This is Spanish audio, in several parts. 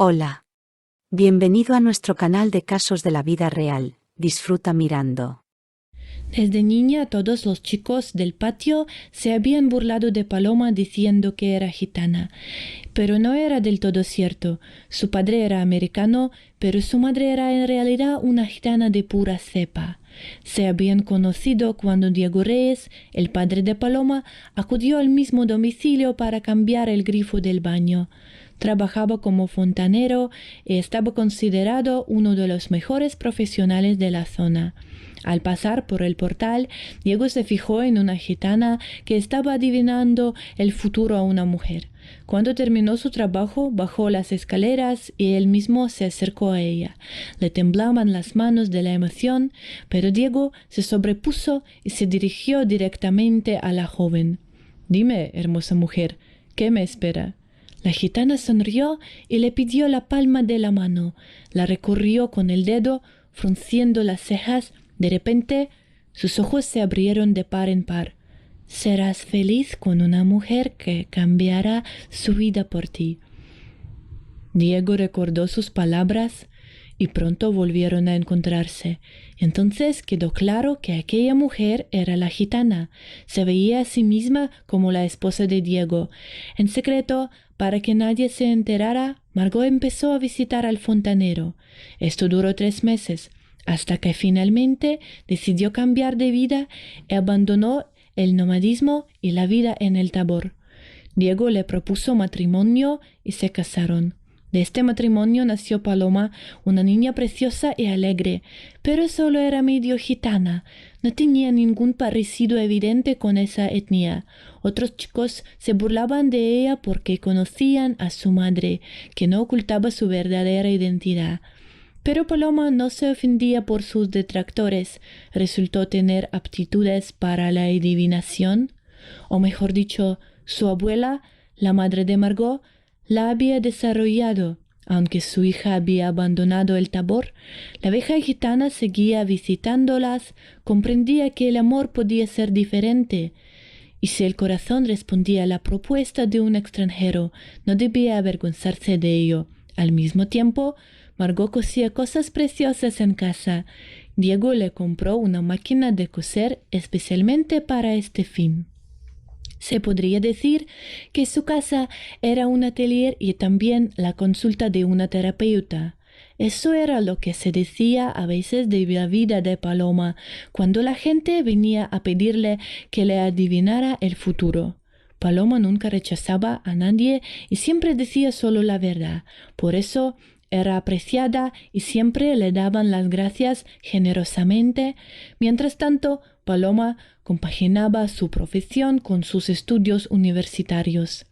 Hola. Bienvenido a nuestro canal de casos de la vida real. Disfruta mirando. Desde niña todos los chicos del patio se habían burlado de Paloma diciendo que era gitana. Pero no era del todo cierto. Su padre era americano, pero su madre era en realidad una gitana de pura cepa. Se habían conocido cuando Diego Reyes, el padre de Paloma, acudió al mismo domicilio para cambiar el grifo del baño. Trabajaba como fontanero y estaba considerado uno de los mejores profesionales de la zona. Al pasar por el portal, Diego se fijó en una gitana que estaba adivinando el futuro a una mujer. Cuando terminó su trabajo, bajó las escaleras y él mismo se acercó a ella. Le temblaban las manos de la emoción, pero Diego se sobrepuso y se dirigió directamente a la joven. «Dime, hermosa mujer, ¿qué me espera?» La gitana sonrió y le pidió la palma de la mano. La recorrió con el dedo, frunciendo las cejas. De repente, sus ojos se abrieron de par en par. «Serás feliz con una mujer que cambiará su vida por ti». Diego recordó sus palabras y pronto volvieron a encontrarse. Entonces quedó claro que aquella mujer era la gitana. Se veía a sí misma como la esposa de Diego. En secreto, para que nadie se enterara, Margot empezó a visitar al fontanero. Esto duró 3 meses, hasta que finalmente decidió cambiar de vida y abandonó el nomadismo y la vida en el Tabor. Diego le propuso matrimonio y se casaron. De este matrimonio nació Paloma, una niña preciosa y alegre, pero solo era medio gitana. No tenía ningún parecido evidente con esa etnia. Otros chicos se burlaban de ella porque conocían a su madre, que no ocultaba su verdadera identidad. Pero Paloma no se ofendía por sus detractores. Resultó tener aptitudes para la adivinación, o mejor dicho, su abuela, la madre de Margot, la había desarrollado. Aunque su hija había abandonado el Tabor, la vieja gitana seguía visitándolas, comprendía que el amor podía ser diferente, y si el corazón respondía a la propuesta de un extranjero, no debía avergonzarse de ello. Al mismo tiempo, Margot cosía cosas preciosas en casa. Diego le compró una máquina de coser especialmente para este fin. Se podría decir que su casa era un atelier y también la consulta de una terapeuta. Eso era lo que se decía a veces de la vida de Paloma, cuando la gente venía a pedirle que le adivinara el futuro. Paloma nunca rechazaba a nadie y siempre decía solo la verdad. Por eso era apreciada y siempre le daban las gracias generosamente. Mientras tanto, Paloma compaginaba su profesión con sus estudios universitarios.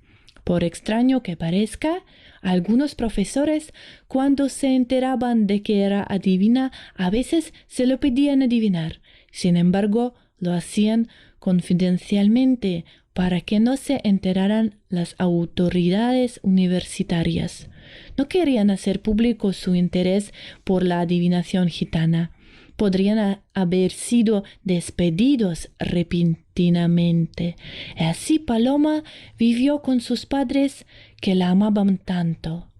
Por extraño que parezca, algunos profesores, cuando se enteraban de que era adivina, a veces se lo pedían adivinar. Sin embargo, lo hacían confidencialmente para que no se enteraran las autoridades universitarias. No querían hacer público su interés por la adivinación gitana. Podrían haber sido despedidos repentinamente. Y así Paloma vivió con sus padres que la amaban tanto.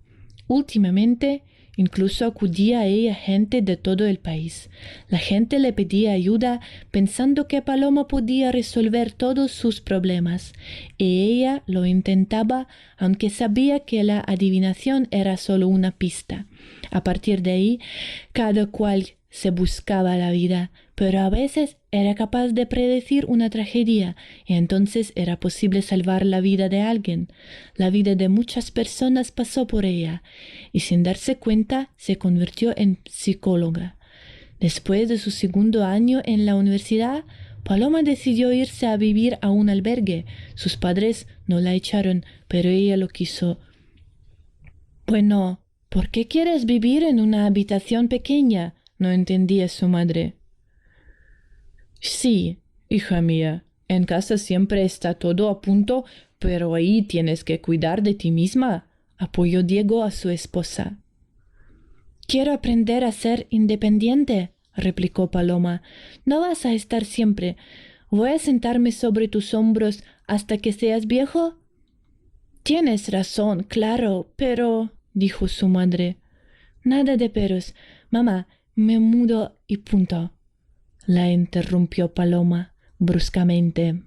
Últimamente, incluso acudía a ella gente de todo el país. La gente le pedía ayuda pensando que Paloma podía resolver todos sus problemas, y ella lo intentaba, aunque sabía que la adivinación era solo una pista. A partir de ahí, cada cual se buscaba la vida, pero a veces era capaz de predecir una tragedia y entonces era posible salvar la vida de alguien. La vida de muchas personas pasó por ella y sin darse cuenta se convirtió en psicóloga. Después de su 2.º año en la universidad, Paloma decidió irse a vivir a un albergue. Sus padres no la echaron, pero ella lo quiso. «Bueno, ¿por qué quieres vivir en una habitación pequeña?», no entendía su madre. «Sí, hija mía, en casa siempre está todo a punto, pero ahí tienes que cuidar de ti misma», apoyó Diego a su esposa. «Quiero aprender a ser independiente», replicó Paloma. «No vas a estar siempre. ¿Voy a sentarme sobre tus hombros hasta que seas viejo?» «Tienes razón, claro, pero...» dijo su madre. Nada de peros. Mamá, me mudo y punto. La interrumpió Paloma bruscamente.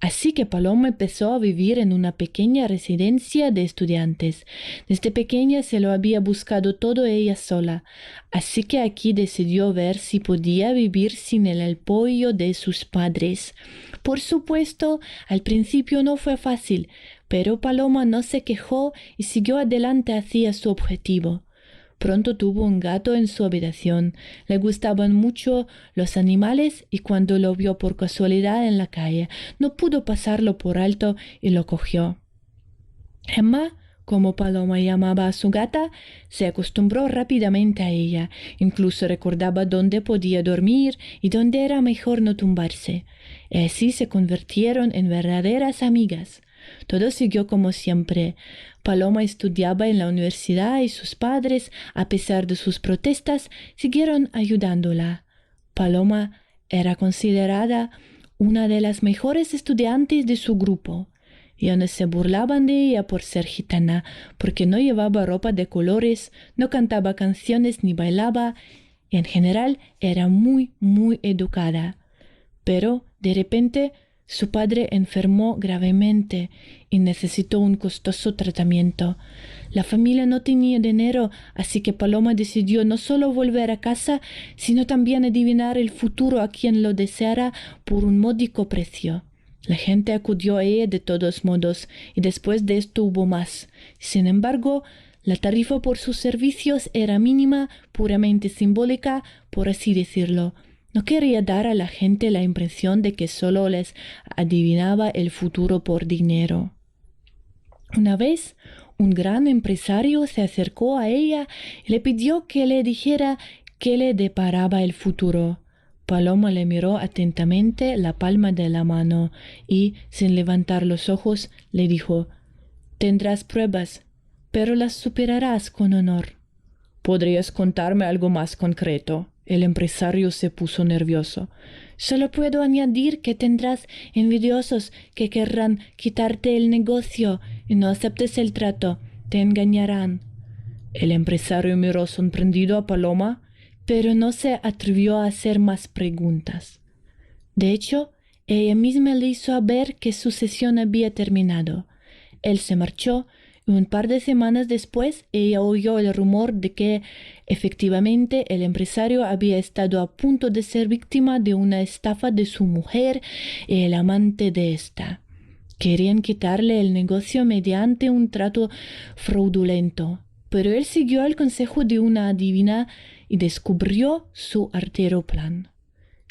Así que Paloma empezó a vivir en una pequeña residencia de estudiantes. Desde pequeña se lo había buscado todo ella sola, así que aquí decidió ver si podía vivir sin el apoyo de sus padres. Por supuesto, al principio no fue fácil, pero Paloma no se quejó y siguió adelante hacia su objetivo. Pronto tuvo un gato en su habitación. Le gustaban mucho los animales y cuando lo vio por casualidad en la calle, no pudo pasarlo por alto y lo cogió. Emma, como Paloma llamaba a su gata, se acostumbró rápidamente a ella. Incluso recordaba dónde podía dormir y dónde era mejor no tumbarse. Y así se convirtieron en verdaderas amigas. Todo siguió como siempre. Paloma estudiaba en la universidad y sus padres, a pesar de sus protestas, siguieron ayudándola. Paloma era considerada una de las mejores estudiantes de su grupo. Ya no se burlaban de ella por ser gitana, porque no llevaba ropa de colores, no cantaba canciones ni bailaba, y en general era muy, muy educada. Pero, de repente, su padre enfermó gravemente y necesitó un costoso tratamiento. La familia no tenía dinero, así que Paloma decidió no solo volver a casa, sino también adivinar el futuro a quien lo deseara por un módico precio. La gente acudió a ella de todos modos, y después de esto hubo más. Sin embargo, la tarifa por sus servicios era mínima, puramente simbólica, por así decirlo. No quería dar a la gente la impresión de que solo les adivinaba el futuro por dinero. Una vez, un gran empresario se acercó a ella y le pidió que le dijera qué le deparaba el futuro. Paloma le miró atentamente la palma de la mano y, sin levantar los ojos, le dijo: «Tendrás pruebas, pero las superarás con honor». «¿Podrías contarme algo más concreto?». El empresario se puso nervioso. «Solo puedo añadir que tendrás envidiosos que querrán quitarte el negocio y no aceptes el trato. Te engañarán». El empresario miró sorprendido a Paloma, pero no se atrevió a hacer más preguntas. De hecho, ella misma le hizo saber que su sesión había terminado. Él se marchó. Un par de semanas después, ella oyó el rumor de que, efectivamente, el empresario había estado a punto de ser víctima de una estafa de su mujer y el amante de ésta. Querían quitarle el negocio mediante un trato fraudulento, pero él siguió el consejo de una adivina y descubrió su artero plan.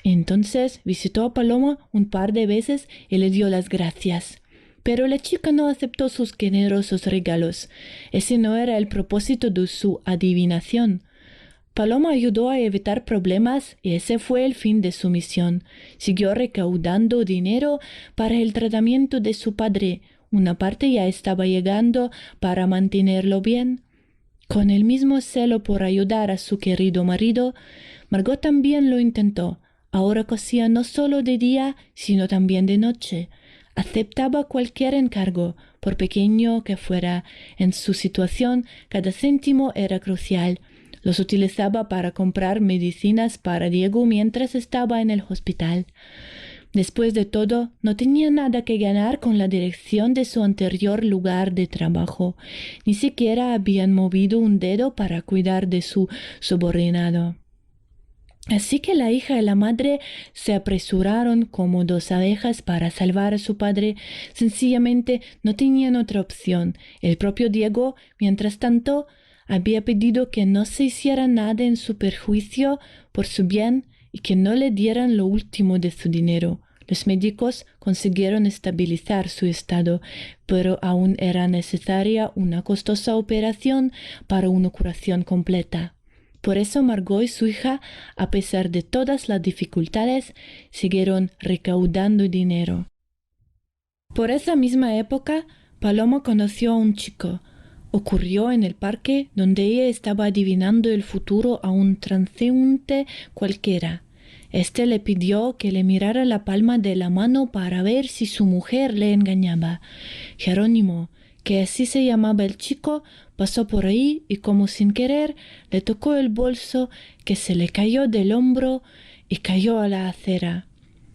Entonces visitó a Paloma un par de veces y le dio las gracias. Pero la chica no aceptó sus generosos regalos. Ese no era el propósito de su adivinación. Paloma ayudó a evitar problemas y ese fue el fin de su misión. Siguió recaudando dinero para el tratamiento de su padre. Una parte ya estaba llegando para mantenerlo bien. Con el mismo celo por ayudar a su querido marido, Margot también lo intentó. Ahora cosía no solo de día, sino también de noche. Aceptaba cualquier encargo, por pequeño que fuera. En su situación, cada céntimo era crucial. Los utilizaba para comprar medicinas para Diego mientras estaba en el hospital. Después de todo, no tenía nada que ganar con la dirección de su anterior lugar de trabajo. Ni siquiera habían movido un dedo para cuidar de su subordinado. Así que la hija y la madre se apresuraron como dos abejas para salvar a su padre. Sencillamente no tenían otra opción. El propio Diego, mientras tanto, había pedido que no se hiciera nada en su perjuicio por su bien y que no le dieran lo último de su dinero. Los médicos consiguieron estabilizar su estado, pero aún era necesaria una costosa operación para una curación completa. Por eso Margot y su hija, a pesar de todas las dificultades, siguieron recaudando dinero. Por esa misma época, Paloma conoció a un chico. Ocurrió en el parque donde ella estaba adivinando el futuro a un transeúnte cualquiera. Este le pidió que le mirara la palma de la mano para ver si su mujer le engañaba. Jerónimo, que así se llamaba el chico, pasó por ahí y como sin querer le tocó el bolso que se le cayó del hombro y cayó a la acera,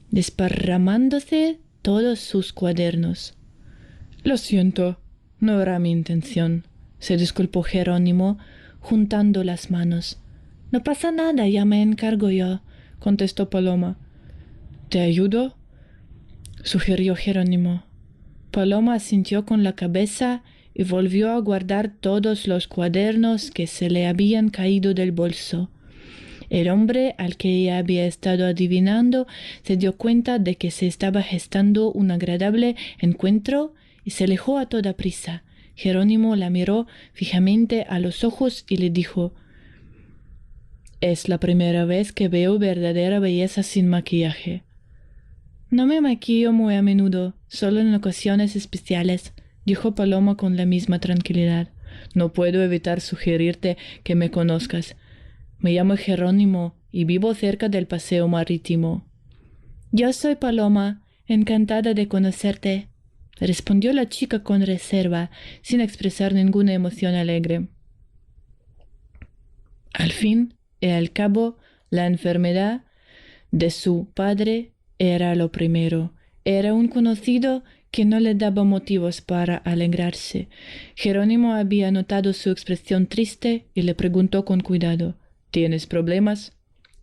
desparramándose todos sus cuadernos. Lo siento, no era mi intención, se disculpó Jerónimo, juntando las manos. No pasa nada, ya me encargo yo, contestó Paloma. ¿Te ayudo?, sugirió Jerónimo. Paloma asintió con la cabeza y volvió a guardar todos los cuadernos que se le habían caído del bolso. El hombre al que ella había estado adivinando se dio cuenta de que se estaba gestando un agradable encuentro y se alejó a toda prisa. Jerónimo la miró fijamente a los ojos y le dijo: «Es la primera vez que veo verdadera belleza sin maquillaje». «No me maquillo muy a menudo, solo en ocasiones especiales», dijo Paloma con la misma tranquilidad. «No puedo evitar sugerirte que me conozcas. Me llamo Jerónimo y vivo cerca del paseo marítimo». «Yo soy Paloma, encantada de conocerte», respondió la chica con reserva, sin expresar ninguna emoción alegre. Al fin y al cabo, la enfermedad de su padre era lo primero. Era un conocido que no le daba motivos para alegrarse. Jerónimo había notado su expresión triste y le preguntó con cuidado: «¿Tienes problemas?»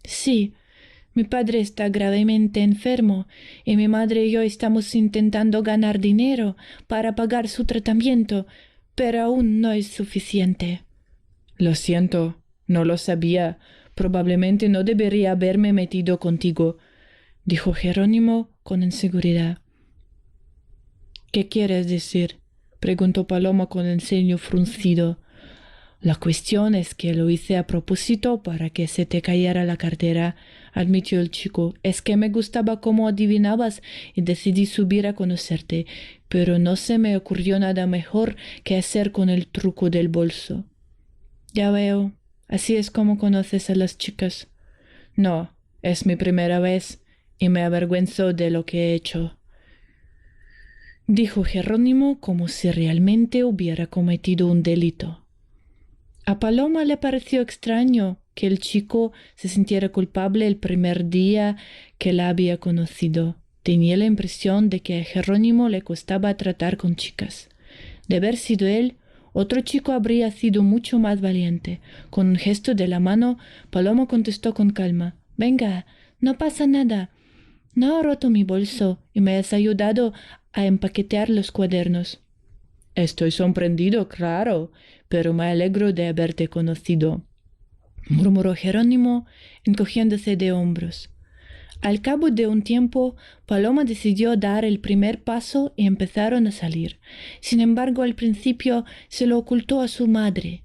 «Sí, mi padre está gravemente enfermo y mi madre y yo estamos intentando ganar dinero para pagar su tratamiento, pero aún no es suficiente». «Lo siento, no lo sabía. Probablemente no debería haberme metido contigo», dijo Jerónimo con inseguridad. «¿Qué quieres decir?», preguntó Paloma con el ceño fruncido. «La cuestión es que lo hice a propósito para que se te cayera la cartera», admitió el chico. «Es que me gustaba cómo adivinabas y decidí subir a conocerte, pero no se me ocurrió nada mejor que hacer con el truco del bolso». «Ya veo, así es como conoces a las chicas». «No, es mi primera vez y me avergüenzo de lo que he hecho», dijo Jerónimo como si realmente hubiera cometido un delito. A Paloma le pareció extraño que el chico se sintiera culpable el primer día que la había conocido. Tenía la impresión de que a Jerónimo le costaba tratar con chicas. De haber sido él, otro chico habría sido mucho más valiente. Con un gesto de la mano, Paloma contestó con calma: «Venga, no pasa nada. No he roto mi bolso y me has ayudado a empaquetar los cuadernos». «Estoy sorprendido, claro, pero me alegro de haberte conocido», murmuró Jerónimo, encogiéndose de hombros. Al cabo de un tiempo, Paloma decidió dar el primer paso y empezaron a salir. Sin embargo, al principio se lo ocultó a su madre.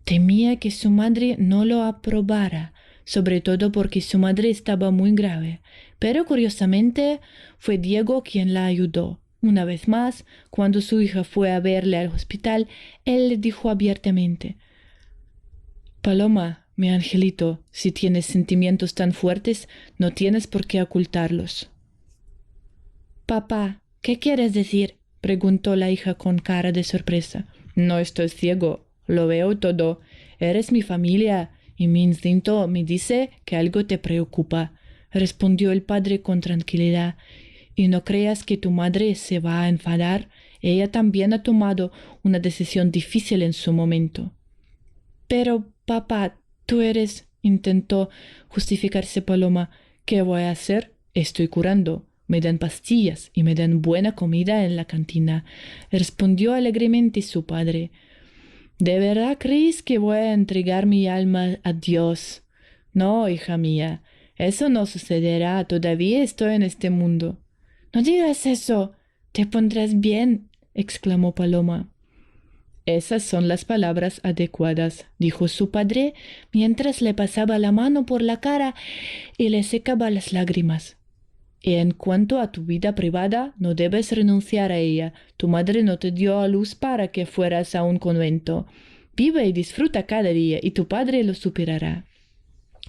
Temía que su madre no lo aprobara, sobre todo porque su madre estaba muy grave. Pero curiosamente fue Diego quien la ayudó. Una vez más, cuando su hija fue a verle al hospital, él le dijo abiertamente: «Paloma, mi angelito, si tienes sentimientos tan fuertes, no tienes por qué ocultarlos». «Papá, ¿qué quieres decir?», preguntó la hija con cara de sorpresa. «No estoy ciego, lo veo todo. Eres mi familia y mi instinto me dice que algo te preocupa», respondió el padre con tranquilidad. «Y no creas que tu madre se va a enfadar. Ella también ha tomado una decisión difícil en su momento». «Pero, papá, tú eres», intentó justificarse Paloma. «¿Qué voy a hacer? Estoy curando. Me dan pastillas y me dan buena comida en la cantina», respondió alegremente su padre. «¿De verdad crees que voy a entregar mi alma a Dios? No, hija mía, eso no sucederá. Todavía estoy en este mundo». «No digas eso. Te pondrás bien», exclamó Paloma. «Esas son las palabras adecuadas», dijo su padre mientras le pasaba la mano por la cara y le secaba las lágrimas. «Y en cuanto a tu vida privada, no debes renunciar a ella. Tu madre no te dio a luz para que fueras a un convento. Vive y disfruta cada día y tu padre lo superará».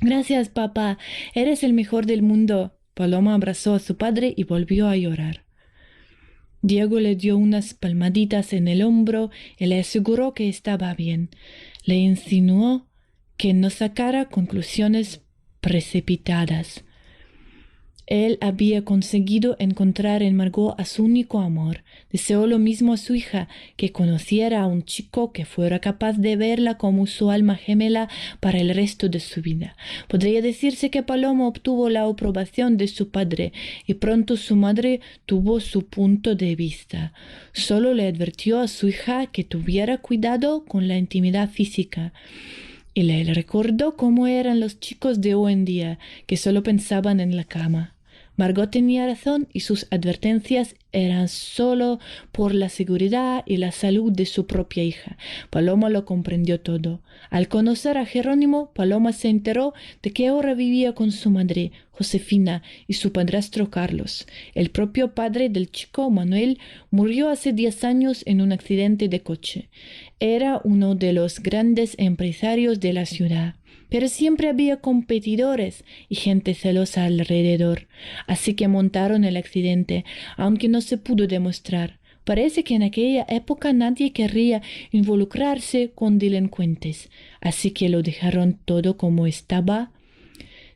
«Gracias, papá. Eres el mejor del mundo». Paloma abrazó a su padre y volvió a llorar. Diego le dio unas palmaditas en el hombro y le aseguró que estaba bien. Le insinuó que no sacara conclusiones precipitadas. Él había conseguido encontrar en Margot a su único amor. Deseó lo mismo a su hija, que conociera a un chico que fuera capaz de verla como su alma gemela para el resto de su vida. Podría decirse que Paloma obtuvo la aprobación de su padre y pronto su madre tuvo su punto de vista. Solo le advirtió a su hija que tuviera cuidado con la intimidad física. Y le recordó cómo eran los chicos de hoy en día, que solo pensaban en la cama. Margot tenía razón y sus advertencias eran solo por la seguridad y la salud de su propia hija. Paloma lo comprendió todo. Al conocer a Jerónimo, Paloma se enteró de que ahora vivía con su madre, Josefina, y su padrastro Carlos. El propio padre del chico, Manuel, murió hace 10 años en un accidente de coche. Era uno de los grandes empresarios de la ciudad. Pero siempre había competidores y gente celosa alrededor, así que montaron el accidente, aunque no se pudo demostrar. Parece que en aquella época nadie querría involucrarse con delincuentes, así que lo dejaron todo como estaba.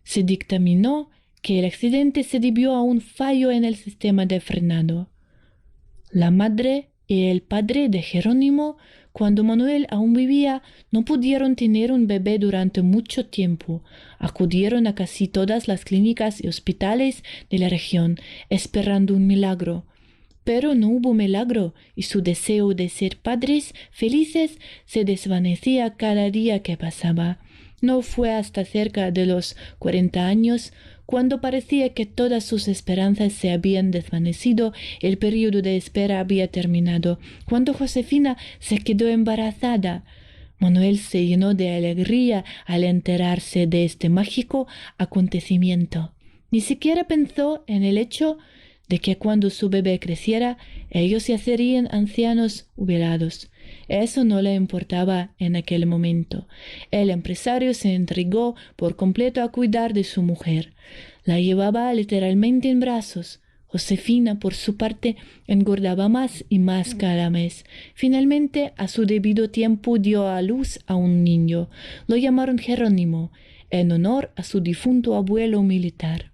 Se dictaminó que el accidente se debió a un fallo en el sistema de frenado. La madre y el padre de Jerónimo, cuando Manuel aún vivía, no pudieron tener un bebé durante mucho tiempo. Acudieron a casi todas las clínicas y hospitales de la región, esperando un milagro. Pero no hubo milagro y su deseo de ser padres felices se desvanecía cada día que pasaba. No fue hasta cerca de los 40 años, cuando parecía que todas sus esperanzas se habían desvanecido, el período de espera había terminado, cuando Josefina se quedó embarazada. Manuel se llenó de alegría al enterarse de este mágico acontecimiento. Ni siquiera pensó en el hecho de que cuando su bebé creciera, ellos se serían ancianos jubilados. Eso no le importaba en aquel momento. El empresario se entregó por completo a cuidar de su mujer. La llevaba literalmente en brazos. Josefina, por su parte, engordaba más y más cada mes. Finalmente, a su debido tiempo, dio a luz a un niño. Lo llamaron Jerónimo, en honor a su difunto abuelo militar.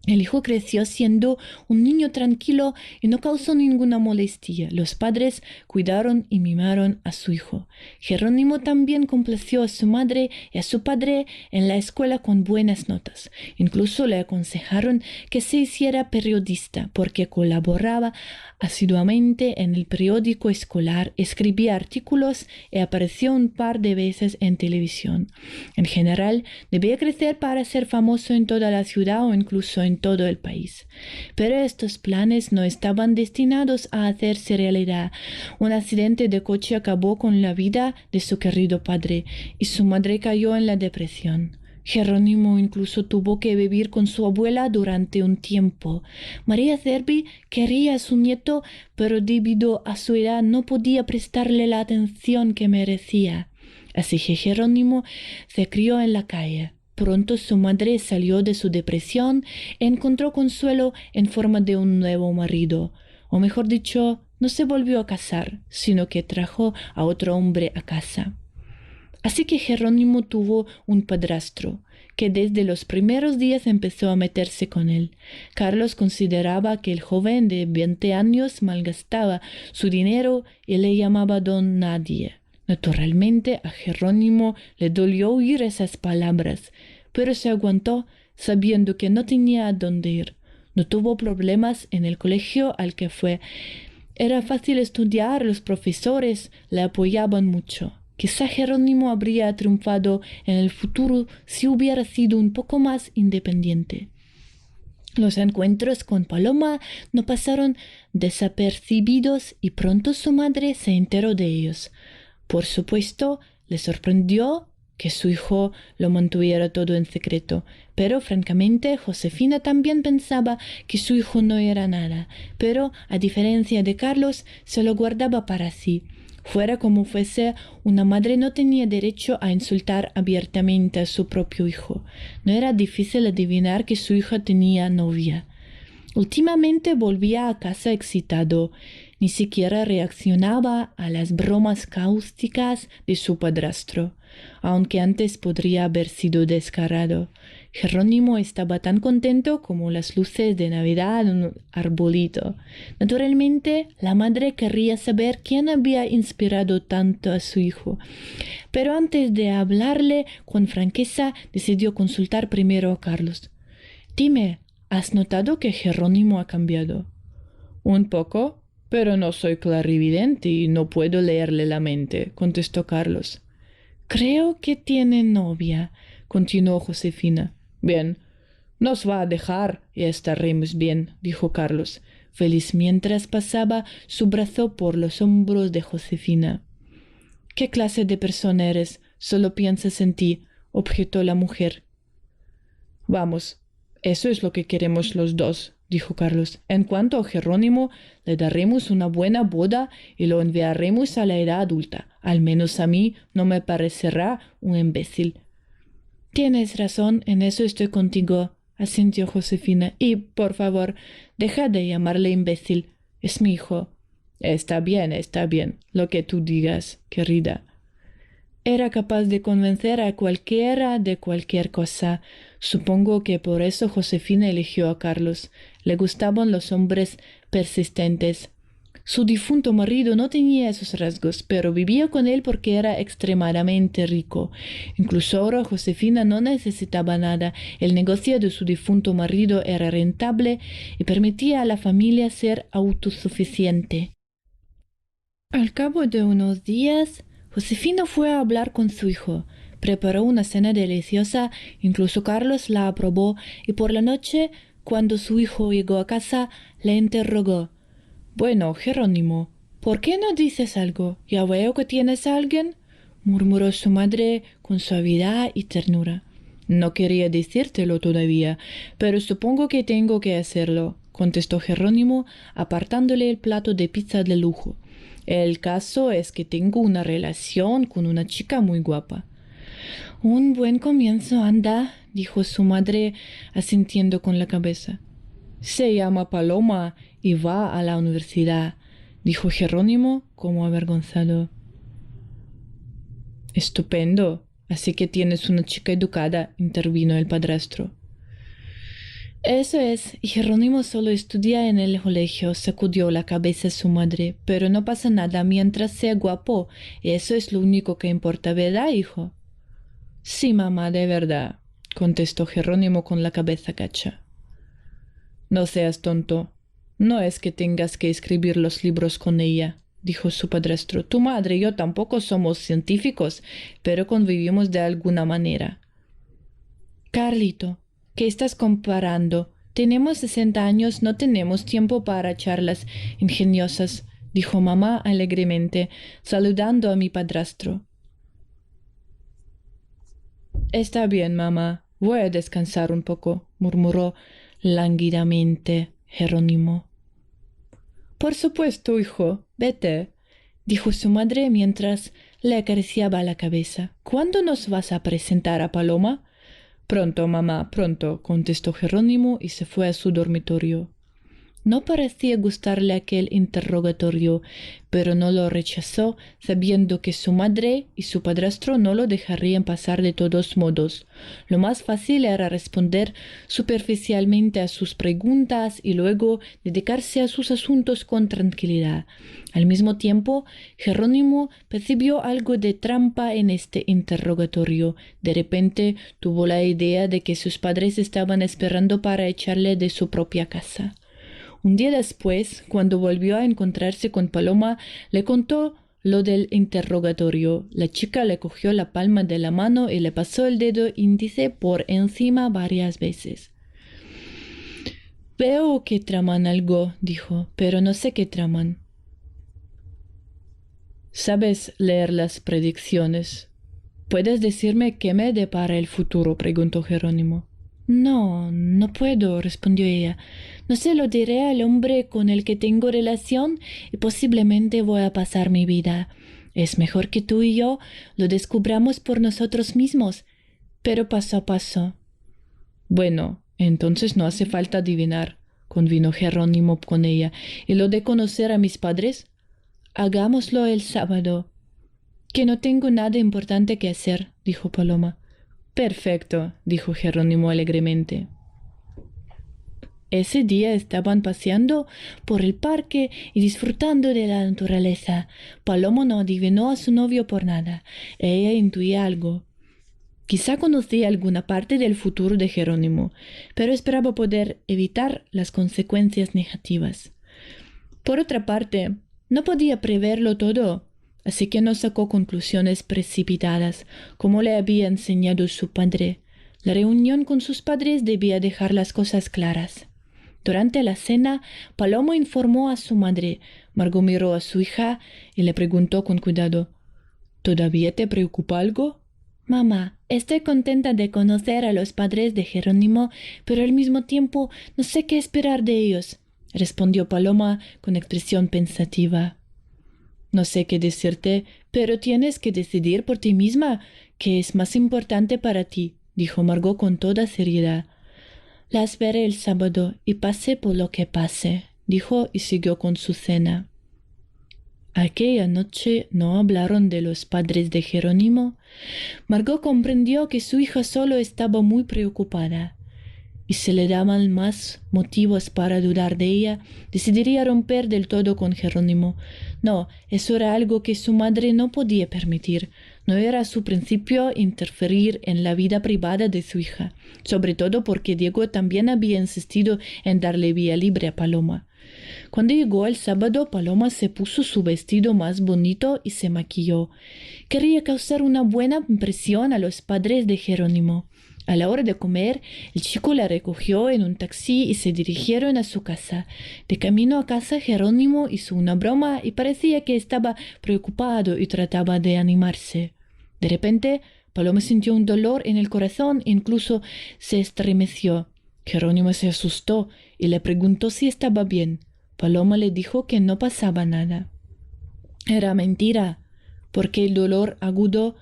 El hijo creció siendo un niño tranquilo y no causó ninguna molestia. Los padres cuidaron y mimaron a su hijo. Jerónimo también complació a su madre y a su padre en la escuela con buenas notas. Incluso le aconsejaron que se hiciera periodista porque colaboraba asiduamente en el periódico escolar, escribía artículos y apareció un par de veces en televisión. En general, debía crecer para ser famoso en toda la ciudad o incluso en todo el país. Pero estos planes no estaban destinados a hacerse realidad. Un accidente de coche acabó con la vida de su querido padre y su madre cayó en la depresión. Jerónimo incluso tuvo que vivir con su abuela durante un tiempo. María Zerbi quería a su nieto, pero debido a su edad no podía prestarle la atención que merecía. Así que Jerónimo se crió en la calle. Pronto su madre salió de su depresión y encontró consuelo en forma de un nuevo marido. O mejor dicho, no se volvió a casar, sino que trajo a otro hombre a casa. Así que Jerónimo tuvo un padrastro, que desde los primeros días empezó a meterse con él. Carlos consideraba que el joven de 20 años malgastaba su dinero y le llamaba don nadie. Naturalmente a Jerónimo le dolió oír esas palabras, pero se aguantó sabiendo que no tenía a dónde ir. No tuvo problemas en el colegio al que fue. Era fácil estudiar, los profesores le apoyaban mucho. Quizá Jerónimo habría triunfado en el futuro si hubiera sido un poco más independiente. Los encuentros con Paloma no pasaron desapercibidos y pronto su madre se enteró de ellos. Por supuesto, le sorprendió que su hijo lo mantuviera todo en secreto, pero francamente Josefina también pensaba que su hijo no era nada, pero a diferencia de Carlos, se lo guardaba para sí. Fuera como fuese, una madre no tenía derecho a insultar abiertamente a su propio hijo. No era difícil adivinar que su hija tenía novia. Últimamente volvía a casa excitado, ni siquiera reaccionaba a las bromas cáusticas de su padrastro, aunque antes podría haber sido descarado. Jerónimo estaba tan contento como las luces de Navidad en un arbolito. Naturalmente, la madre querría saber quién había inspirado tanto a su hijo, pero antes de hablarle con franqueza, decidió consultar primero a Carlos. Dime, ¿has notado que Jerónimo ha cambiado? Un poco, pero no soy clarividente y no puedo leerle la mente, contestó Carlos. Creo que tiene novia, continuó Josefina. Bien, nos va a dejar y estaremos bien, dijo Carlos, feliz mientras pasaba su brazo por los hombros de Josefina. ¿Qué clase de persona eres? Solo piensas en ti, objetó la mujer. Vamos, eso es lo que queremos los dos, dijo Carlos. En cuanto a Jerónimo, le daremos una buena boda y lo enviaremos a la edad adulta. Al menos a mí no me parecerá un imbécil. Tienes razón, en eso estoy contigo, asintió Josefina. Y, por favor, deja de llamarle imbécil. Es mi hijo. Está bien, lo que tú digas, querida. Era capaz de convencer a cualquiera de cualquier cosa. Supongo que por eso Josefina eligió a Carlos. Le gustaban los hombres persistentes. Su difunto marido no tenía esos rasgos, pero vivía con él porque era extremadamente rico. Incluso ahora Josefina no necesitaba nada. El negocio de su difunto marido era rentable y permitía a la familia ser autosuficiente. Al cabo de unos días, Josefina fue a hablar con su hijo. Preparó una cena deliciosa, incluso Carlos la aprobó, y por la noche, cuando su hijo llegó a casa, le interrogó. Bueno, Jerónimo, ¿por qué no dices algo? Ya veo que tienes a alguien, murmuró su madre con suavidad y ternura. No quería decírtelo todavía, pero supongo que tengo que hacerlo, contestó Jerónimo, apartándole el plato de pizza de lujo. El caso es que tengo una relación con una chica muy guapa. Un buen comienzo, anda, dijo su madre, asintiendo con la cabeza. Se llama Paloma y va a la universidad, dijo Jerónimo como avergonzado. Estupendo. Así que tienes una chica educada, intervino el padrastro. Eso es, y Jerónimo solo estudia en el colegio, sacudió la cabeza su madre, pero no pasa nada mientras sea guapo, eso es lo único que importa, ¿verdad, hijo? Sí, mamá, de verdad, contestó Jerónimo con la cabeza gacha. No seas tonto. No es que tengas que escribir los libros con ella, dijo su padrastro. Tu madre y yo tampoco somos científicos, pero convivimos de alguna manera. Carlito, ¿qué estás comparando? Tenemos 60 años, no tenemos tiempo para charlas ingeniosas, dijo mamá alegremente, saludando a mi padrastro. Está bien, mamá. Voy a descansar un poco, murmuró lánguidamente Jerónimo. Por supuesto, hijo, vete, dijo su madre mientras le acariciaba la cabeza. ¿Cuándo nos vas a presentar a Paloma? Pronto, mamá, pronto, contestó Jerónimo y se fue a su dormitorio. No parecía gustarle aquel interrogatorio, pero no lo rechazó, sabiendo que su madre y su padrastro no lo dejarían pasar de todos modos. Lo más fácil era responder superficialmente a sus preguntas y luego dedicarse a sus asuntos con tranquilidad. Al mismo tiempo, Jerónimo percibió algo de trampa en este interrogatorio. De repente tuvo la idea de que sus padres estaban esperando para echarle de su propia casa. Un día después, cuando volvió a encontrarse con Paloma, le contó lo del interrogatorio. La chica le cogió la palma de la mano y le pasó el dedo índice por encima varias veces. Veo que traman algo, dijo, pero no sé qué traman. ¿Sabes leer las predicciones? ¿Puedes decirme qué me depara el futuro? Preguntó Jerónimo. No, no puedo, respondió ella. No se lo diré al hombre con el que tengo relación y posiblemente voy a pasar mi vida. Es mejor que tú y yo lo descubramos por nosotros mismos, pero paso a paso. Bueno, entonces no hace falta adivinar, convino Jerónimo con ella. ¿Y lo de conocer a mis padres? Hagámoslo el sábado. Que no tengo nada importante que hacer, dijo Paloma. Perfecto, dijo Jerónimo alegremente. Ese día estaban paseando por el parque y disfrutando de la naturaleza. Paloma no adivinó a su novio por nada. Ella intuía algo. Quizá conocía alguna parte del futuro de Jerónimo, pero esperaba poder evitar las consecuencias negativas. Por otra parte, no podía preverlo todo, así que no sacó conclusiones precipitadas, como le había enseñado su padre. La reunión con sus padres debía dejar las cosas claras. Durante la cena, Paloma informó a su madre. Margot miró a su hija y le preguntó con cuidado: ¿Todavía te preocupa algo? Mamá, estoy contenta de conocer a los padres de Jerónimo, pero al mismo tiempo no sé qué esperar de ellos, respondió Paloma con expresión pensativa. No sé qué decirte, pero tienes que decidir por ti misma qué es más importante para ti, dijo Margot con toda seriedad. Las veré el sábado y pase por lo que pase, dijo y siguió con su cena. Aquella noche no hablaron de los padres de Jerónimo. Margot comprendió que su hija solo estaba muy preocupada, y si le daban más motivos para dudar de ella, decidiría romper del todo con Jerónimo. No, eso era algo que su madre no podía permitir. No era su principio interferir en la vida privada de su hija, sobre todo porque Diego también había insistido en darle vía libre a Paloma. Cuando llegó el sábado, Paloma se puso su vestido más bonito y se maquilló. Quería causar una buena impresión a los padres de Jerónimo. A la hora de comer, el chico la recogió en un taxi y se dirigieron a su casa. De camino a casa, Jerónimo hizo una broma y parecía que estaba preocupado y trataba de animarse. De repente, Paloma sintió un dolor en el corazón e incluso se estremeció. Jerónimo se asustó y le preguntó si estaba bien. Paloma le dijo que no pasaba nada. Era mentira, porque el dolor agudo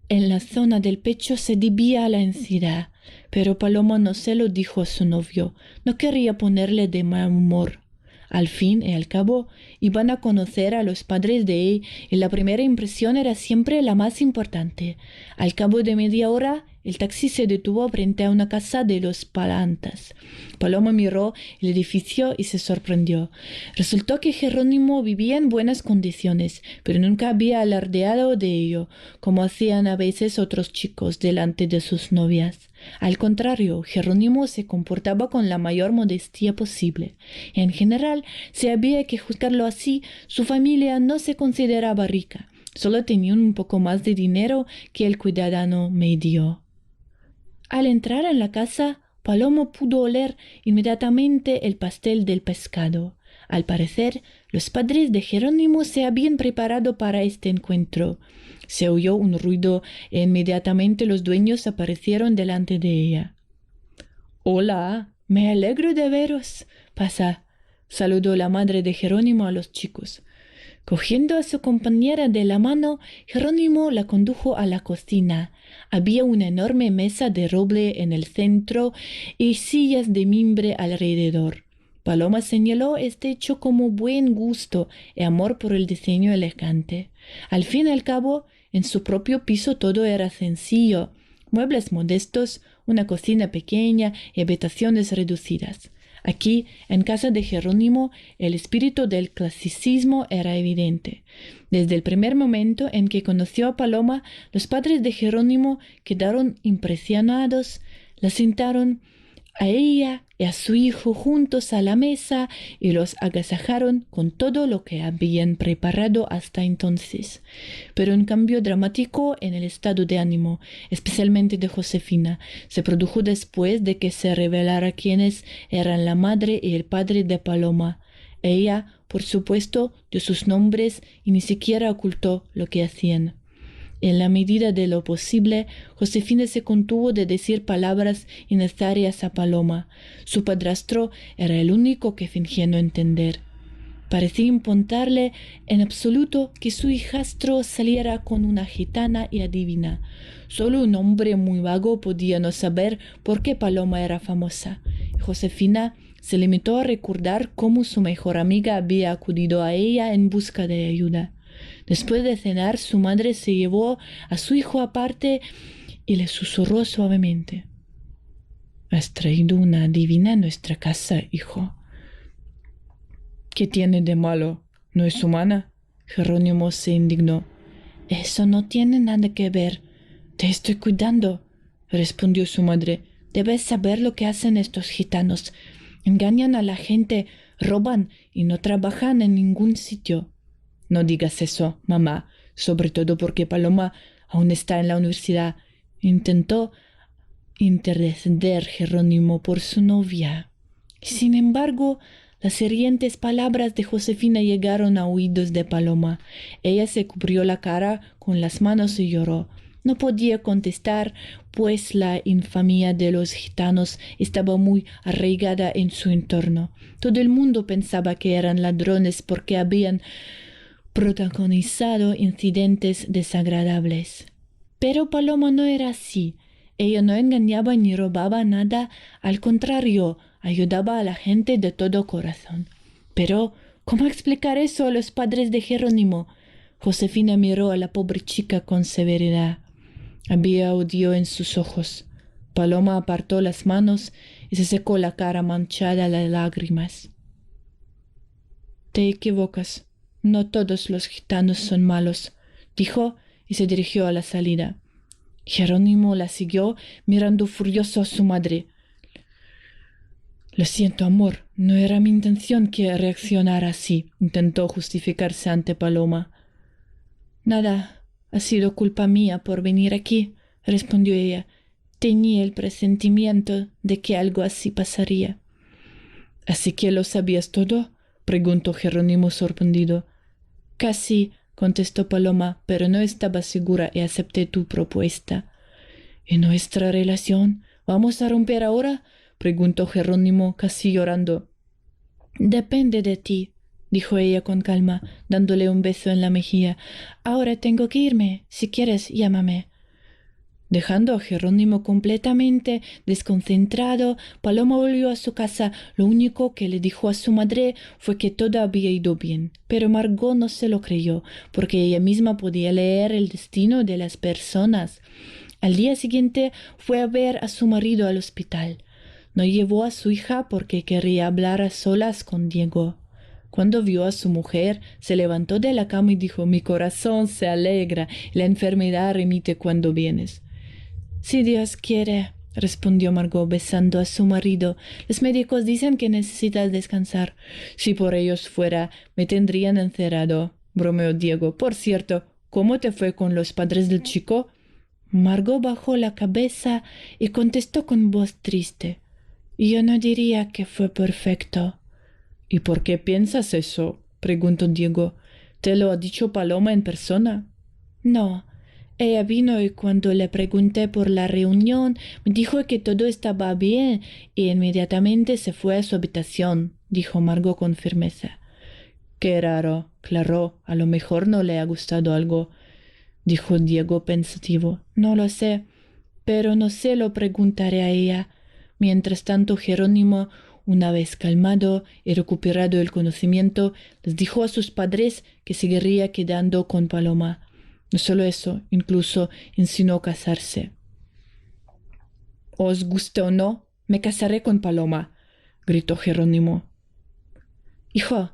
en la zona del pecho se debía a la ansiedad, pero Paloma no se lo dijo a su novio. No quería ponerle de mal humor. Al fin y al cabo, iban a conocer a los padres de él y la primera impresión era siempre la más importante. Al cabo de media hora, el taxi se detuvo frente a una casa de los Palantas. Paloma miró el edificio y se sorprendió. Resultó que Jerónimo vivía en buenas condiciones, pero nunca había alardeado de ello, como hacían a veces otros chicos delante de sus novias. Al contrario, Jerónimo se comportaba con la mayor modestia posible. En general, si había que juzgarlo así, su familia no se consideraba rica. Solo tenían un poco más de dinero que el ciudadano medio. Al entrar en la casa, Paloma pudo oler inmediatamente el pastel del pescado. Al parecer, los padres de Jerónimo se habían preparado para este encuentro. Se oyó un ruido e inmediatamente los dueños aparecieron delante de ella. «Hola, me alegro de veros. Pasa», saludó la madre de Jerónimo a los chicos. Cogiendo a su compañera de la mano, Jerónimo la condujo a la cocina. Había una enorme mesa de roble en el centro y sillas de mimbre alrededor. Paloma señaló este hecho como buen gusto y amor por el diseño elegante. Al fin y al cabo, en su propio piso todo era sencillo: muebles modestos, una cocina pequeña y habitaciones reducidas. Aquí, en casa de Jerónimo, el espíritu del clasicismo era evidente. Desde el primer momento en que conoció a Paloma, los padres de Jerónimo quedaron impresionados. La sentaron a ella y a su hijo juntos a la mesa y los agasajaron con todo lo que habían preparado hasta entonces. Pero un cambio dramático en el estado de ánimo, especialmente de Josefina, se produjo después de que se revelara quiénes eran la madre y el padre de Paloma. Ella, por supuesto, dio sus nombres y ni siquiera ocultó lo que hacían. En la medida de lo posible, Josefina se contuvo de decir palabras innecesarias a Paloma. Su padrastro era el único que fingía no entender. Parecía importarle en absoluto que su hijastro saliera con una gitana y adivina. Solo un hombre muy vago podía no saber por qué Paloma era famosa. Josefina se limitó a recordar cómo su mejor amiga había acudido a ella en busca de ayuda. Después de cenar, su madre se llevó a su hijo aparte y le susurró suavemente: «Has traído una adivina a nuestra casa, hijo». «¿Qué tiene de malo? ¿No es humana?». Jerónimo se indignó. «Eso no tiene nada que ver. Te estoy cuidando», respondió su madre. «Debes saber lo que hacen estos gitanos. Engañan a la gente, roban y no trabajan en ningún sitio». «No digas eso, mamá, sobre todo porque Paloma aún está en la universidad», intentó interceder Jerónimo por su novia. Sin embargo, las hirientes palabras de Josefina llegaron a oídos de Paloma. Ella se cubrió la cara con las manos y lloró. No podía contestar, pues la infamia de los gitanos estaba muy arraigada en su entorno. Todo el mundo pensaba que eran ladrones porque habían protagonizado incidentes desagradables. Pero Paloma no era así. Ella no engañaba ni robaba nada, al contrario, ayudaba a la gente de todo corazón. Pero, ¿cómo explicar eso a los padres de Jerónimo? Josefina miró a la pobre chica con severidad. Había odio en sus ojos. Paloma apartó las manos y se secó la cara manchada de lágrimas. «Te equivocas. No todos los gitanos son malos», dijo y se dirigió a la salida. Jerónimo la siguió, mirando furioso a su madre. «Lo siento, amor, no era mi intención que reaccionara así», intentó justificarse ante Paloma. «Nada, ha sido culpa mía por venir aquí», respondió ella. «Tenía el presentimiento de que algo así pasaría». «¿Así que lo sabías todo?», preguntó Jerónimo sorprendido. «Casi», contestó Paloma, «pero no estaba segura y acepté tu propuesta». «¿Y nuestra relación? ¿Vamos a romper ahora?», preguntó Jerónimo, casi llorando. «Depende de ti», dijo ella con calma, dándole un beso en la mejilla. «Ahora tengo que irme. Si quieres, llámame». Dejando a Jerónimo completamente desconcentrado, Paloma volvió a su casa. Lo único que le dijo a su madre fue que todo había ido bien. Pero Margot no se lo creyó, porque ella misma podía leer el destino de las personas. Al día siguiente fue a ver a su marido al hospital. No llevó a su hija porque quería hablar a solas con Diego. Cuando vio a su mujer, se levantó de la cama y dijo: «Mi corazón se alegra y la enfermedad remite cuando vienes». «Si Dios quiere», respondió Margot besando a su marido. «Los médicos dicen que necesitas descansar». «Si por ellos fuera, me tendrían encerrado», bromeó Diego. «Por cierto, ¿cómo te fue con los padres del chico?». Margot bajó la cabeza y contestó con voz triste: «Yo no diría que fue perfecto». «¿Y por qué piensas eso?», preguntó Diego. «¿Te lo ha dicho Paloma en persona?». «No. Ella vino y cuando le pregunté por la reunión, me dijo que todo estaba bien y inmediatamente se fue a su habitación», dijo Margot con firmeza. «Qué raro, claro, a lo mejor no le ha gustado algo», dijo Diego pensativo. «No lo sé, pero no se lo preguntaré a ella». Mientras tanto, Jerónimo, una vez calmado y recuperado el conocimiento, les dijo a sus padres que seguiría quedando con Paloma. No solo eso, incluso insinuó casarse. «Os guste o no, me casaré con Paloma», gritó Jerónimo. «Hijo,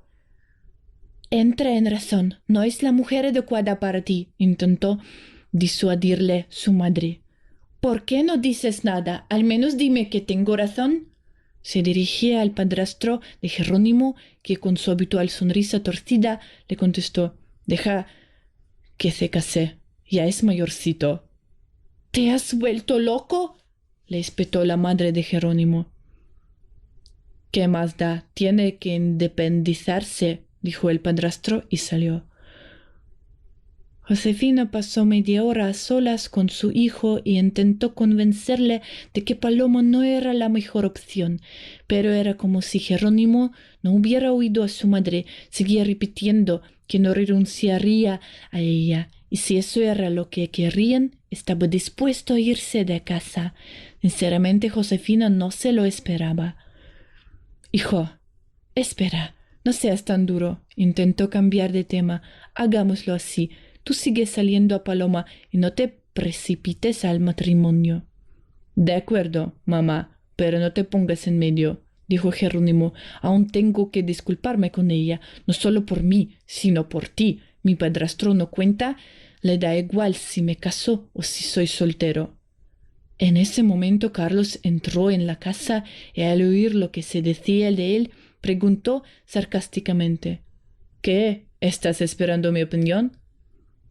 entra en razón. No es la mujer adecuada para ti», intentó disuadirle su madre. «¿Por qué no dices nada? Al menos dime que tengo razón». Se dirigía al padrastro de Jerónimo, que con su habitual sonrisa torcida le contestó: «Deja que se case. Ya es mayorcito». «¿Te has vuelto loco?», le espetó la madre de Jerónimo. «¿Qué más da? Tiene que independizarse», dijo el padrastro y salió. Josefina pasó media hora a solas con su hijo y intentó convencerle de que Paloma no era la mejor opción, pero era como si Jerónimo no hubiera oído a su madre. Seguía repitiendo que no renunciaría a ella, y si eso era lo que querían, estaba dispuesto a irse de casa. Sinceramente, Josefina no se lo esperaba. Hijo, espera, no seas tan duro. Intentó cambiar de tema. Hagámoslo así. Tú sigues saliendo a Paloma y no te precipites al matrimonio. De acuerdo, mamá, pero no te pongas en medio, dijo Jerónimo. Aún tengo que disculparme con ella, no solo por mí, sino por ti. Mi padrastro no cuenta, le da igual si me caso o si soy soltero. En ese momento Carlos entró en la casa y al oír lo que se decía de él, preguntó sarcásticamente: ¿Qué? ¿Estás esperando mi opinión?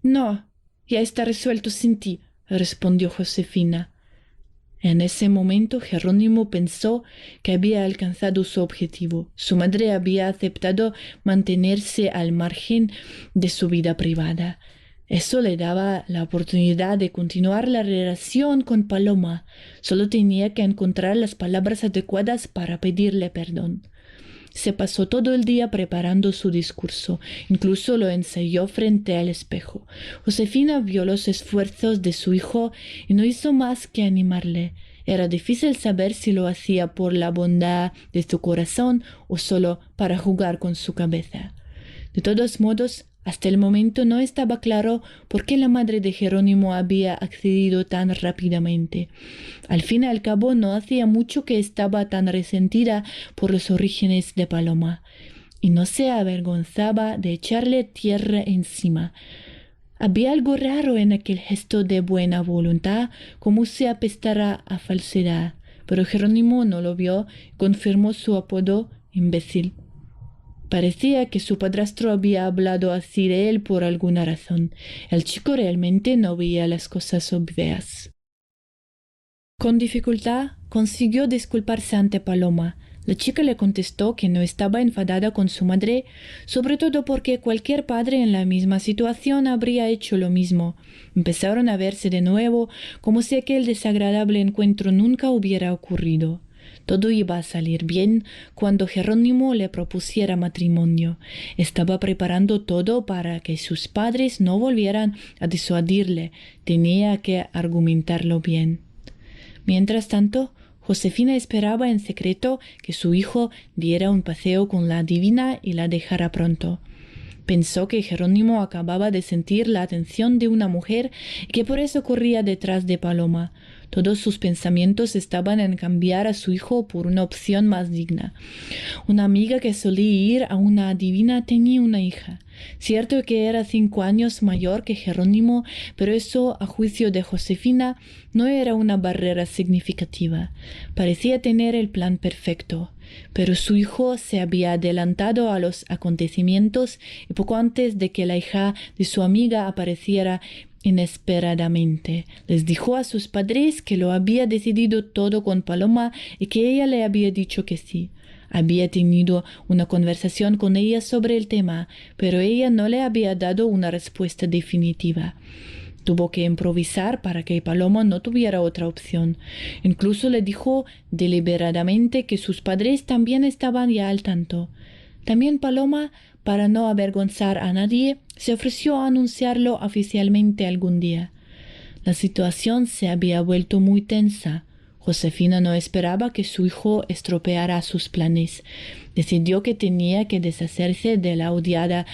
No, ya está resuelto sin ti, respondió Josefina. En ese momento Jerónimo pensó que había alcanzado su objetivo. Su madre había aceptado mantenerse al margen de su vida privada. Eso le daba la oportunidad de continuar la relación con Paloma. Solo tenía que encontrar las palabras adecuadas para pedirle perdón. Se pasó todo el día preparando su discurso, incluso lo ensayó frente al espejo. Josefina vio los esfuerzos de su hijo y no hizo más que animarle. Era difícil saber si lo hacía por la bondad de su corazón o solo para jugar con su cabeza. De todos modos, hasta el momento no estaba claro por qué la madre de Jerónimo había accedido tan rápidamente. Al fin y al cabo, no hacía mucho que estaba tan resentida por los orígenes de Paloma, y no se avergonzaba de echarle tierra encima. Había algo raro en aquel gesto de buena voluntad, como si apestara a falsedad, pero Jerónimo no lo vio y confirmó su apodo imbécil. Parecía que su padrastro había hablado así de él por alguna razón. El chico realmente no veía las cosas obvias. Con dificultad consiguió disculparse ante Paloma. La chica le contestó que no estaba enfadada con su madre, sobre todo porque cualquier padre en la misma situación habría hecho lo mismo. Empezaron a verse de nuevo, como si aquel desagradable encuentro nunca hubiera ocurrido. Todo iba a salir bien cuando Jerónimo le propusiera matrimonio. Estaba preparando todo para que sus padres no volvieran a disuadirle. Tenía que argumentarlo bien. Mientras tanto, Josefina esperaba en secreto que su hijo diera un paseo con la adivina y la dejara pronto. Pensó que Jerónimo acababa de sentir la atención de una mujer y que por eso corría detrás de Paloma. Todos sus pensamientos estaban en cambiar a su hijo por una opción más digna. Una amiga que solía ir a una adivina tenía una hija. Cierto que era 5 años mayor que Jerónimo, pero eso, a juicio de Josefina, no era una barrera significativa. Parecía tener el plan perfecto. Pero su hijo se había adelantado a los acontecimientos y poco antes de que la hija de su amiga apareciera inesperadamente, les dijo a sus padres que lo había decidido todo con Paloma y que ella le había dicho que sí. Había tenido una conversación con ella sobre el tema, pero ella no le había dado una respuesta definitiva. Tuvo que improvisar para que Paloma no tuviera otra opción. Incluso le dijo deliberadamente que sus padres también estaban ya al tanto. También Paloma, para no avergonzar a nadie, se ofreció a anunciarlo oficialmente algún día. La situación se había vuelto muy tensa. Josefina no esperaba que su hijo estropeara sus planes. Decidió que tenía que deshacerse de la odiada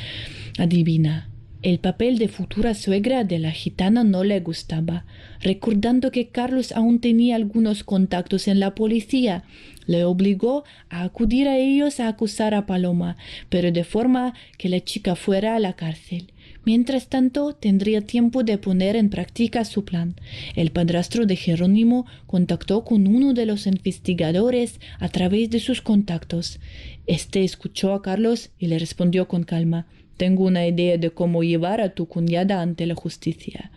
adivina. El papel de futura suegra de la gitana no le gustaba. Recordando que Carlos aún tenía algunos contactos en la policía, le obligó a acudir a ellos a acusar a Paloma, pero de forma que la chica fuera a la cárcel. Mientras tanto, tendría tiempo de poner en práctica su plan. El padrastro de Jerónimo contactó con uno de los investigadores a través de sus contactos. Este escuchó a Carlos y le respondió con calma: «Tengo una idea de cómo llevar a tu cuñada ante la justicia».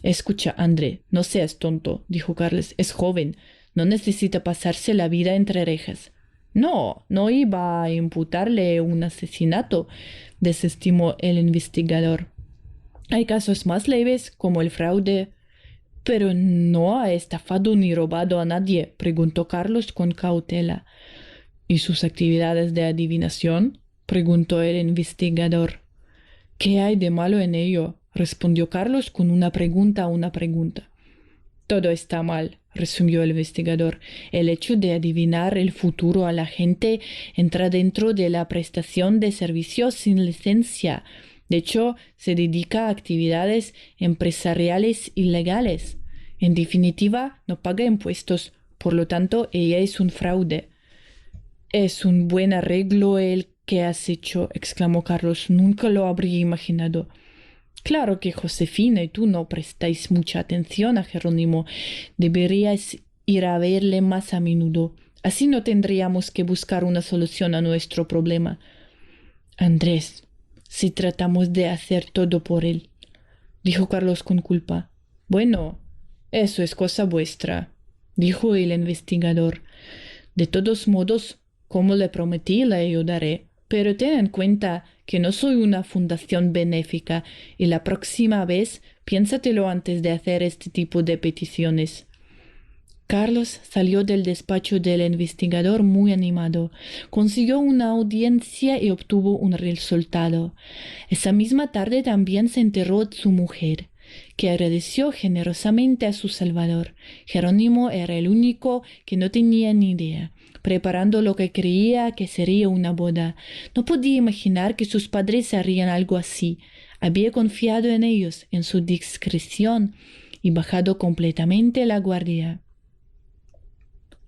«Escucha, André, no seas tonto», dijo Carlos. «Es joven, no necesita pasarse la vida entre rejas». No iba a imputarle un asesinato», desestimó el investigador. «Hay casos más leves, como el fraude». «Pero no ha estafado ni robado a nadie», preguntó Carlos con cautela. «¿Y sus actividades de adivinación?», preguntó el investigador. «¿Qué hay de malo en ello?», respondió Carlos con una pregunta a una pregunta. Todo está mal, resumió el investigador. El hecho de adivinar el futuro a la gente entra dentro de la prestación de servicios sin licencia. De hecho, se dedica a actividades empresariales ilegales. En definitiva, no paga impuestos. Por lo tanto, ella es un fraude. Es un buen arreglo el que has hecho, exclamó Carlos. Nunca lo habría imaginado. Claro que Josefina y tú no prestáis mucha atención a Jerónimo. Deberíais ir a verle más a menudo. Así no tendríamos que buscar una solución a nuestro problema. Andrés, si tratamos de hacer todo por él, dijo Carlos con culpa. Bueno, eso es cosa vuestra, dijo el investigador. De todos modos, como le prometí, le ayudaré. Pero ten en cuenta que no soy una fundación benéfica y la próxima vez piénsatelo antes de hacer este tipo de peticiones. Carlos salió del despacho del investigador muy animado. Consiguió una audiencia y obtuvo un resultado. Esa misma tarde también se enteró su mujer, que agradeció generosamente a su salvador. Jerónimo era el único que no tenía ni idea, preparando lo que creía que sería una boda. No podía imaginar que sus padres harían algo así. Había confiado en ellos, en su discreción, y bajado completamente la guardia.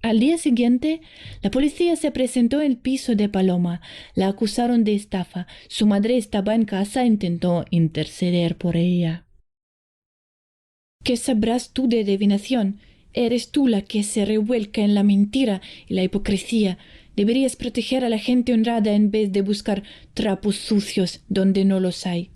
Al día siguiente, la policía se presentó en el piso de Paloma. La acusaron de estafa. Su madre estaba en casa e intentó interceder por ella. ¿Qué sabrás tú de adivinación? Eres tú la que se revuelca en la mentira y la hipocresía. Deberías proteger a la gente honrada en vez de buscar trapos sucios donde no los hay.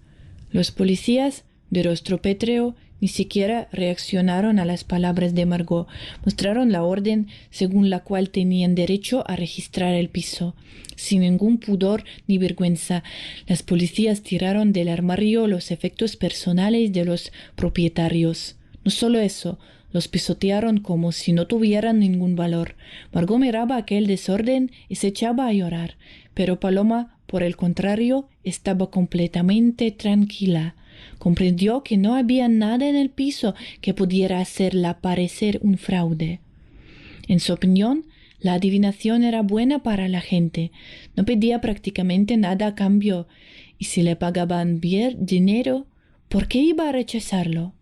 Los policías, de rostro pétreo, ni siquiera reaccionaron a las palabras de Margot. Mostraron la orden según la cual tenían derecho a registrar el piso. Sin ningún pudor ni vergüenza, las policías tiraron del armario los efectos personales de los propietarios. No solo eso, los pisotearon como si no tuvieran ningún valor. Margot miraba aquel desorden y se echaba a llorar, pero Paloma, por el contrario, estaba completamente tranquila. Comprendió que no había nada en el piso que pudiera hacerla parecer un fraude. En su opinión, la adivinación era buena para la gente. No pedía prácticamente nada a cambio, y si le pagaban bien dinero, ¿por qué iba a rechazarlo?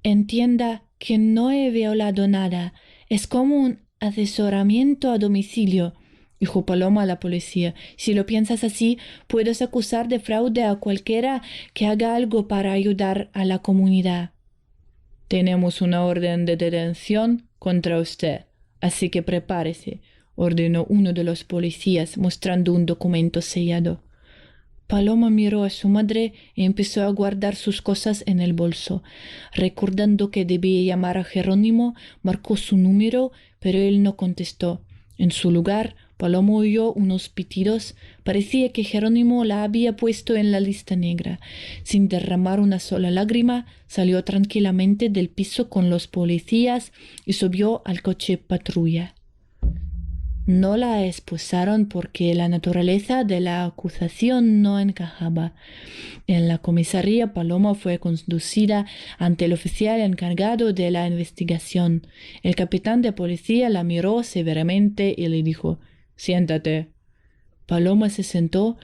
Entienda que no he violado nada. Es como un asesoramiento a domicilio, dijo Paloma a la policía. Si lo piensas así, puedes acusar de fraude a cualquiera que haga algo para ayudar a la comunidad. Tenemos una orden de detención contra usted, así que prepárese, ordenó uno de los policías, mostrando un documento sellado. Paloma miró a su madre y empezó a guardar sus cosas en el bolso. Recordando que debía llamar a Jerónimo, marcó su número, pero él no contestó. En su lugar, Paloma oyó unos pitidos. Parecía que Jerónimo la había puesto en la lista negra. Sin derramar una sola lágrima, salió tranquilamente del piso con los policías y subió al coche patrulla. No la expulsaron porque la naturaleza de la acusación no encajaba. En la comisaría, Paloma fue conducida ante el oficial encargado de la investigación. El capitán de policía la miró severamente y le dijo: «Siéntate». Paloma se sentó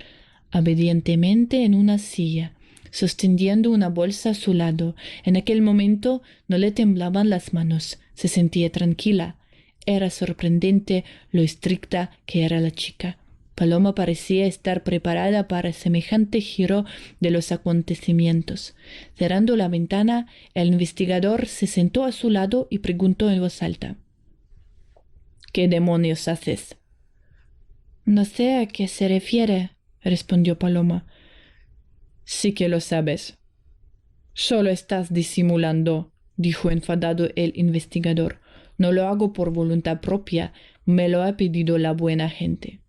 obedientemente en una silla, sosteniendo una bolsa a su lado. En aquel momento no le temblaban las manos. Se sentía tranquila. Era sorprendente lo estricta que era la chica. Paloma parecía estar preparada para semejante giro de los acontecimientos. Cerrando la ventana, el investigador se sentó a su lado y preguntó en voz alta: «¿Qué demonios haces?» «No sé a qué se refiere», respondió Paloma. «Sí que lo sabes». «Solo estás disimulando», dijo enfadado el investigador. «No lo hago por voluntad propia, me lo ha pedido la buena gente».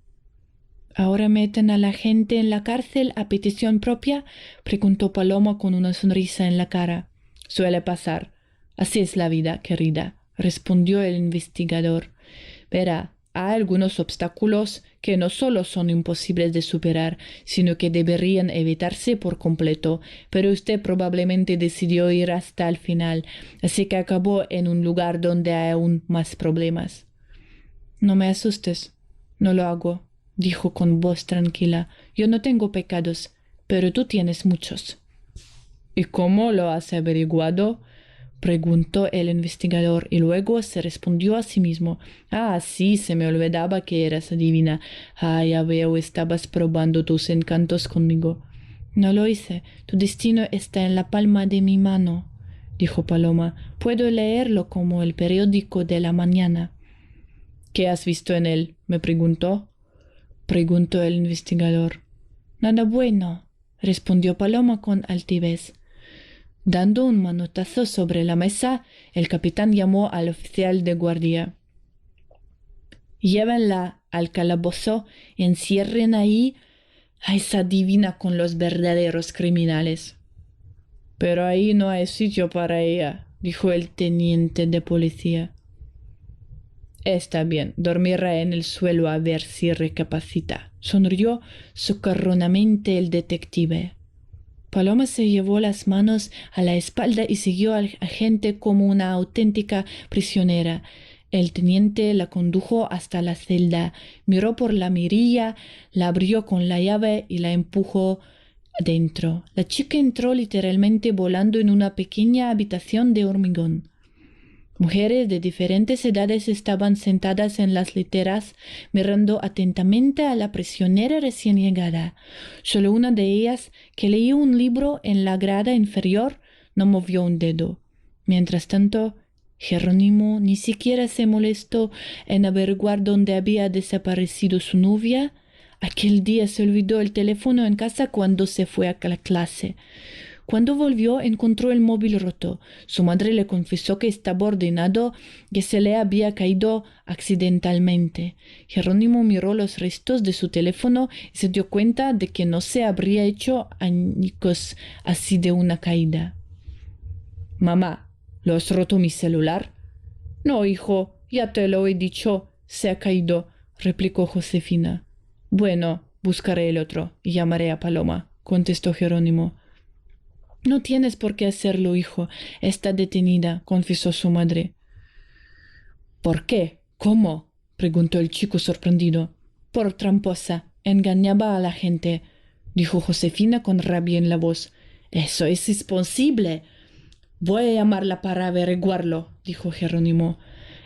«¿Ahora meten a la gente en la cárcel a petición propia?», preguntó Paloma con una sonrisa en la cara. «Suele pasar. Así es la vida, querida», respondió el investigador. «Verá, hay algunos obstáculos que no solo son imposibles de superar, sino que deberían evitarse por completo, pero usted probablemente decidió ir hasta el final, así que acabó en un lugar donde hay aún más problemas. No me asustes, no lo hago, dijo con voz tranquila. Yo no tengo pecados, pero tú tienes muchos. ¿Y cómo lo has averiguado? Preguntó el investigador y luego se respondió a sí mismo. Ah, sí, se me olvidaba que eras adivina. Ah, ya veo, estabas probando tus encantos conmigo. No lo hice. Tu destino está en la palma de mi mano, dijo Paloma. Puedo leerlo como el periódico de la mañana. ¿Qué has visto en él? Me preguntó el investigador. Nada bueno, respondió Paloma con altivez. Dando un manotazo sobre la mesa, el capitán llamó al oficial de guardia. Llévenla al calabozo y encierren ahí a esa divina con los verdaderos criminales. Pero ahí no hay sitio para ella, dijo el teniente de policía. Está bien, dormirá en el suelo a ver si recapacita, sonrió socarronamente el detective. Paloma se llevó las manos a la espalda y siguió al agente como una auténtica prisionera. El teniente la condujo hasta la celda, miró por la mirilla, la abrió con la llave y la empujó dentro. La chica entró literalmente volando en una pequeña habitación de hormigón. Mujeres de diferentes edades estaban sentadas en las literas, mirando atentamente a la prisionera recién llegada. Solo una de ellas, que leía un libro en la grada inferior, no movió un dedo. Mientras tanto, Jerónimo ni siquiera se molestó en averiguar dónde había desaparecido su novia. Aquel día se olvidó el teléfono en casa cuando se fue a la clase. Cuando volvió, encontró el móvil roto. Su madre le confesó que estaba ordenado, que se le había caído accidentalmente. Jerónimo miró los restos de su teléfono y se dio cuenta de que no se habría hecho añicos así de una caída. Mamá, ¿lo has roto mi celular? No, hijo, ya te lo he dicho, se ha caído, replicó Josefina. Bueno, buscaré el otro y llamaré a Paloma, contestó Jerónimo. No tienes por qué hacerlo, hijo. Está detenida, confesó su madre. ¿Por qué? ¿Cómo? Preguntó el chico sorprendido. Por tramposa. Engañaba a la gente, dijo Josefina con rabia en la voz. Eso es imposible. Voy a llamarla para averiguarlo, dijo Jerónimo.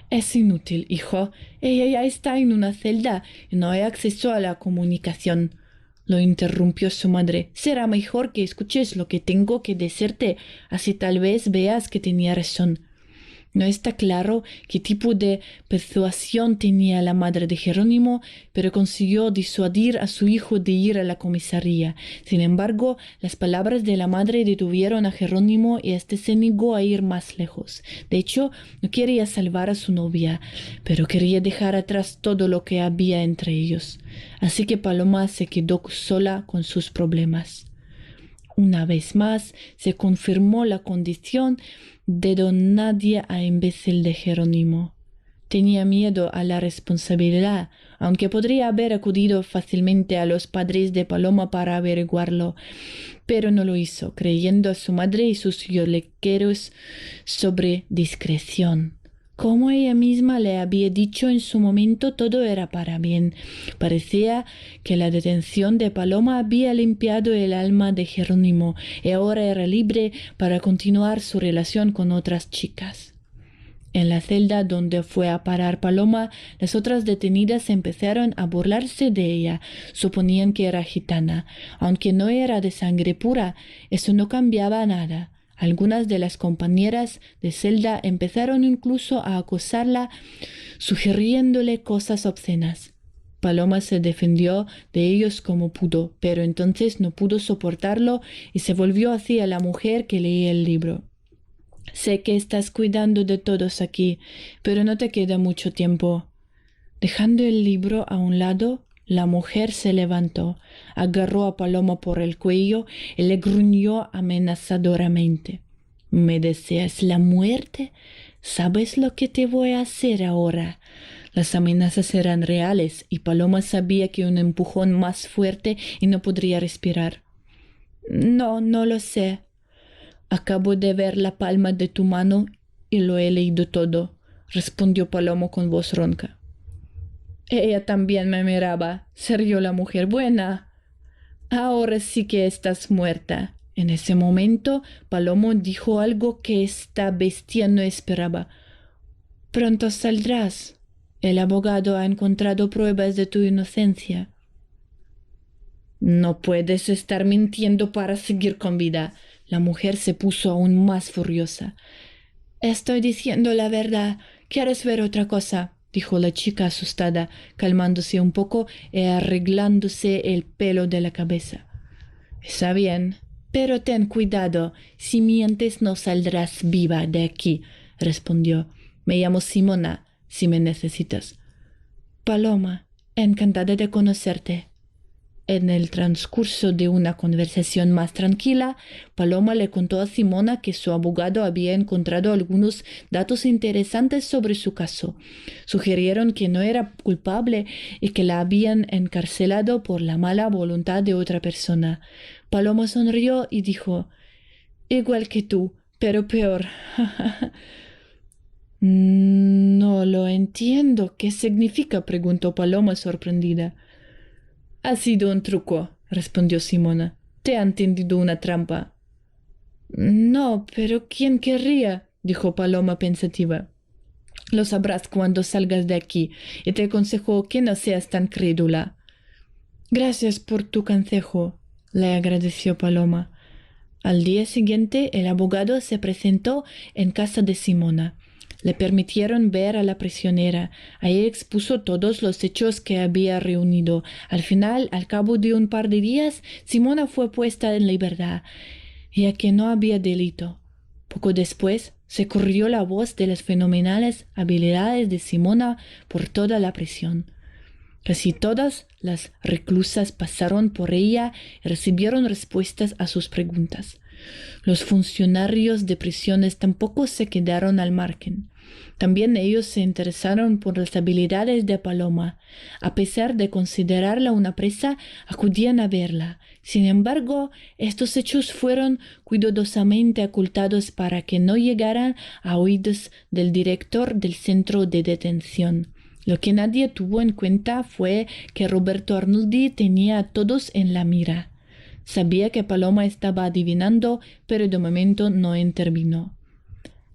Es inútil, hijo. Ella ya está en una celda y no hay acceso a la comunicación. Lo interrumpió su madre. Será mejor que escuches lo que tengo que decirte, así tal vez veas que tenía razón. No está claro qué tipo de persuasión tenía la madre de Jerónimo, pero consiguió disuadir a su hijo de ir a la comisaría. Sin embargo, las palabras de la madre detuvieron a Jerónimo y éste se negó a ir más lejos. De hecho, no quería salvar a su novia, pero quería dejar atrás todo lo que había entre ellos. Así que Paloma se quedó sola con sus problemas. Una vez más se confirmó la condición de don Nadie a imbécil de Jerónimo. Tenía miedo a la responsabilidad, aunque podría haber acudido fácilmente a los padres de Paloma para averiguarlo, pero no lo hizo, creyendo a su madre y sus lloriqueos sobre discreción. Como ella misma le había dicho en su momento, todo era para bien. Parecía que la detención de Paloma había limpiado el alma de Jerónimo y ahora era libre para continuar su relación con otras chicas. En la celda donde fue a parar Paloma, las otras detenidas empezaron a burlarse de ella. Suponían que era gitana. Aunque no era de sangre pura, eso no cambiaba nada. Algunas de las compañeras de celda empezaron incluso a acosarla, sugiriéndole cosas obscenas. Paloma se defendió de ellos como pudo, pero entonces no pudo soportarlo y se volvió hacia la mujer que leía el libro. Sé que estás cuidando de todos aquí, pero no te queda mucho tiempo. Dejando el libro a un lado, la mujer se levantó, agarró a Paloma por el cuello y le gruñó amenazadoramente. ¿Me deseas la muerte? ¿Sabes lo que te voy a hacer ahora? Las amenazas eran reales y Paloma sabía que un empujón más fuerte y no podría respirar. No, no lo sé. Acabo de ver la palma de tu mano y lo he leído todo, respondió Paloma con voz ronca. Ella también me miraba, se rió la mujer. Buena. Ahora sí que estás muerta. En ese momento, Palomo dijo algo que esta bestia no esperaba. Pronto saldrás. El abogado ha encontrado pruebas de tu inocencia. No puedes estar mintiendo para seguir con vida. La mujer se puso aún más furiosa. Estoy diciendo la verdad. ¿Quieres ver otra cosa? Dijo la chica asustada, calmándose un poco y arreglándose el pelo de la cabeza. Está bien, pero ten cuidado. Si mientes no saldrás viva de aquí, respondió. Me llamo Simona, si me necesitas. Paloma, encantada de conocerte. En el transcurso de una conversación más tranquila, Paloma le contó a Simona que su abogado había encontrado algunos datos interesantes sobre su caso. Sugirieron que no era culpable y que la habían encarcelado por la mala voluntad de otra persona. Paloma sonrió y dijo, igual que tú, pero peor. No lo entiendo. ¿Qué significa? Preguntó Paloma sorprendida. Ha sido un truco, respondió Simona. Te han tendido una trampa. No, pero ¿quién querría? Dijo Paloma pensativa. Lo sabrás cuando salgas de aquí, y te aconsejo que no seas tan crédula. Gracias por tu consejo, le agradeció Paloma. Al día siguiente, el abogado se presentó en casa de Simona. Le permitieron ver a la prisionera. Ahí expuso todos los hechos que había reunido. Al final, al cabo de un par de días, Simona fue puesta en libertad, ya que no había delito. Poco después, se corrió la voz de las fenomenales habilidades de Simona por toda la prisión. Casi todas las reclusas pasaron por ella y recibieron respuestas a sus preguntas. Los funcionarios de prisiones tampoco se quedaron al margen. También ellos se interesaron por las habilidades de Paloma. A pesar de considerarla una presa, acudían a verla. Sin embargo, estos hechos fueron cuidadosamente ocultados para que no llegaran a oídos del director del centro de detención. Lo que nadie tuvo en cuenta fue que Roberto Arnoldi tenía a todos en la mira. Sabía que Paloma estaba adivinando, pero de momento no intervino.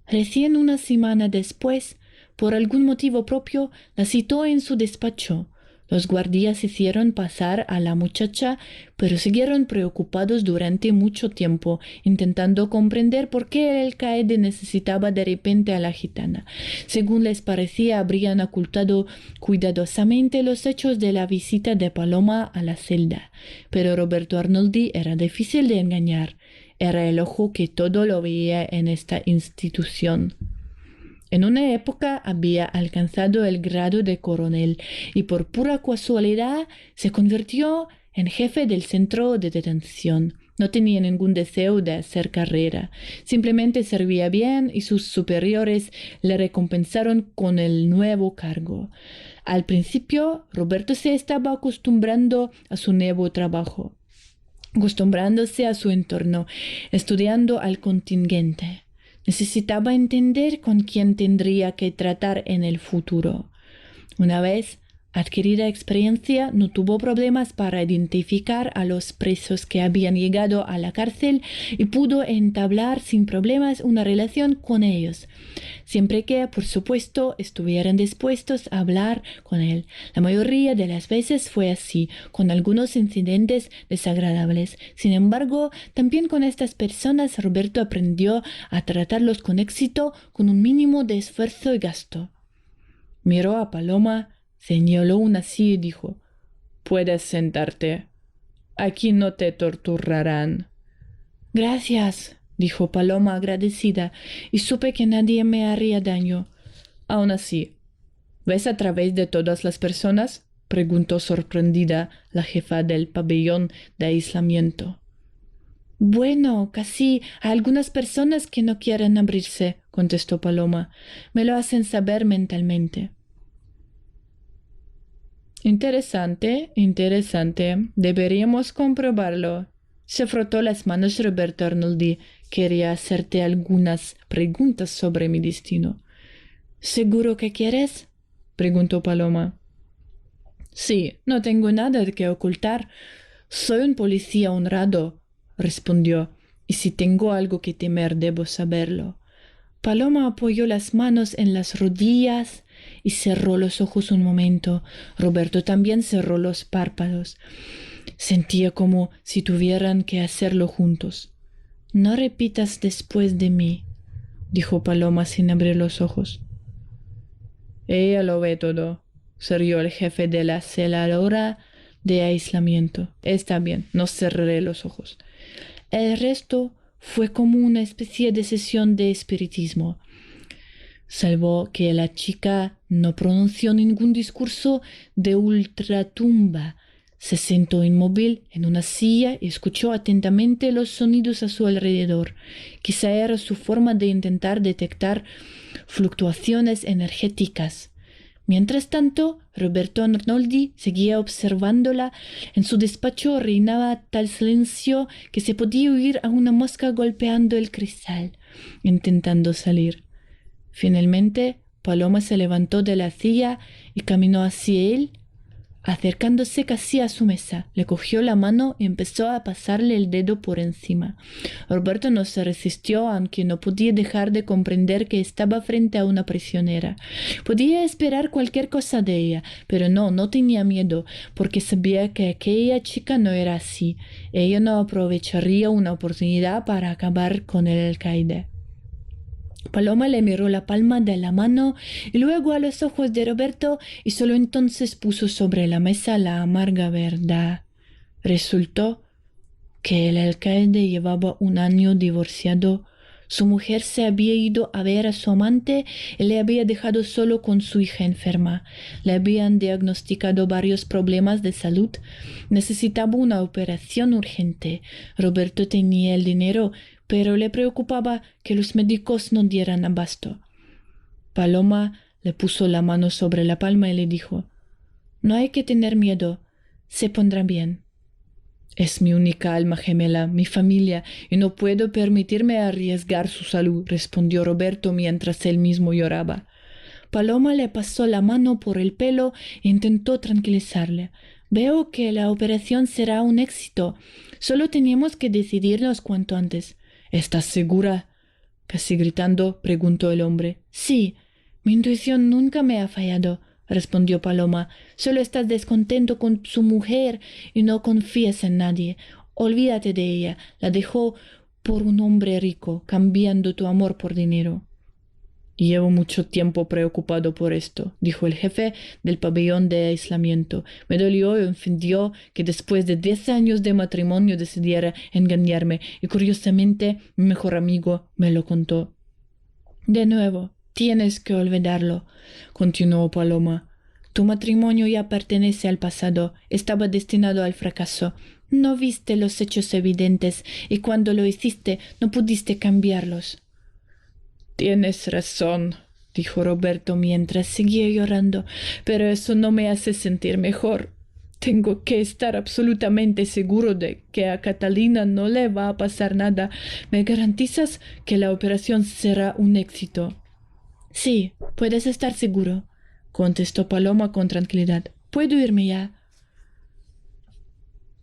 Recién una semana después, por algún motivo propio, la citó en su despacho. Los guardias hicieron pasar a la muchacha, pero siguieron preocupados durante mucho tiempo, intentando comprender por qué el alcaide necesitaba de repente a la gitana. Según les parecía, habrían ocultado cuidadosamente los hechos de la visita de Paloma a la celda. Pero Roberto Arnoldi era difícil de engañar. Era el ojo que todo lo veía en esta institución. En una época había alcanzado el grado de coronel y por pura casualidad se convirtió en jefe del centro de detención. No tenía ningún deseo de hacer carrera. Simplemente servía bien y sus superiores le recompensaron con el nuevo cargo. Al principio, Roberto se estaba acostumbrando a su nuevo trabajo, acostumbrándose a su entorno, estudiando al contingente. Necesitaba entender con quién tendría que tratar en el futuro. Una vez adquirida experiencia, no tuvo problemas para identificar a los presos que habían llegado a la cárcel y pudo entablar sin problemas una relación con ellos, siempre que, por supuesto, estuvieran dispuestos a hablar con él. La mayoría de las veces fue así, con algunos incidentes desagradables. Sin embargo, también con estas personas Roberto aprendió a tratarlos con éxito, con un mínimo de esfuerzo y gasto. Miró a Paloma, señaló una silla y dijo, «Puedes sentarte. Aquí no te torturarán». «Gracias», dijo Paloma agradecida, y supe que nadie me haría daño. «Aún así, ¿ves a través de todas las personas?», preguntó sorprendida la jefa del pabellón de aislamiento. «Bueno, casi a algunas personas que no quieren abrirse», contestó Paloma. «Me lo hacen saber mentalmente». Interesante, interesante. Deberíamos comprobarlo. Se frotó las manos Roberto Arnoldi. Quería hacerte algunas preguntas sobre mi destino. ¿Seguro que quieres? Preguntó Paloma. Sí, no tengo nada que ocultar. Soy un policía honrado, respondió, y si tengo algo que temer, debo saberlo. Paloma apoyó las manos en las rodillas y cerró los ojos un momento. Roberto también cerró los párpados. Sentía como si tuvieran que hacerlo juntos. No repitas después de mí, dijo Paloma sin abrir los ojos. Ella lo ve todo, se rió el jefe de la celadora de aislamiento. Está bien, no cerraré los ojos. El resto fue como una especie de sesión de espiritismo, salvo que la chica no pronunció ningún discurso de ultratumba. Se sentó inmóvil en una silla y escuchó atentamente los sonidos a su alrededor. Quizá era su forma de intentar detectar fluctuaciones energéticas. Mientras tanto, Roberto Arnoldi seguía observándola. En su despacho reinaba tal silencio que se podía oír a una mosca golpeando el cristal, intentando salir. Finalmente, Paloma se levantó de la silla y caminó hacia él, acercándose casi a su mesa. Le cogió la mano y empezó a pasarle el dedo por encima. Roberto no se resistió, aunque no podía dejar de comprender que estaba frente a una prisionera. Podía esperar cualquier cosa de ella, pero no tenía miedo, porque sabía que aquella chica no era así. Ella no aprovecharía una oportunidad para acabar con el alcaide. Paloma le miró la palma de la mano y luego a los ojos de Roberto y solo entonces puso sobre la mesa la amarga verdad. Resultó que el alcalde llevaba un año divorciado. Su mujer se había ido a ver a su amante y le había dejado solo con su hija enferma. Le habían diagnosticado varios problemas de salud. Necesitaba una operación urgente. Roberto tenía el dinero, pero le preocupaba que los médicos no dieran abasto. Paloma le puso la mano sobre la palma y le dijo: «No hay que tener miedo, se pondrá bien». «Es mi única alma gemela, mi familia, y no puedo permitirme arriesgar su salud», respondió Roberto mientras él mismo lloraba. Paloma le pasó la mano por el pelo e intentó tranquilizarle. «Veo que la operación será un éxito. Solo teníamos que decidirnos cuanto antes». «¿Estás segura?», casi gritando, preguntó el hombre. «Sí, mi intuición nunca me ha fallado», respondió Paloma. «Solo estás descontento con su mujer y no confías en nadie. Olvídate de ella. La dejó por un hombre rico, cambiando tu amor por dinero». «Llevo mucho tiempo preocupado por esto», dijo el jefe del pabellón de aislamiento. «Me dolió y ofendió que después de 10 años de matrimonio decidiera engañarme, y curiosamente mi mejor amigo me lo contó». «De nuevo, tienes que olvidarlo», continuó Paloma. «Tu matrimonio ya pertenece al pasado, estaba destinado al fracaso. No viste los hechos evidentes y cuando lo hiciste no pudiste cambiarlos». «Tienes razón», dijo Roberto mientras seguía llorando, «pero eso no me hace sentir mejor. Tengo que estar absolutamente seguro de que a Catalina no le va a pasar nada. ¿Me garantizas que la operación será un éxito?» «Sí, puedes estar seguro», contestó Paloma con tranquilidad. «¿Puedo irme ya?»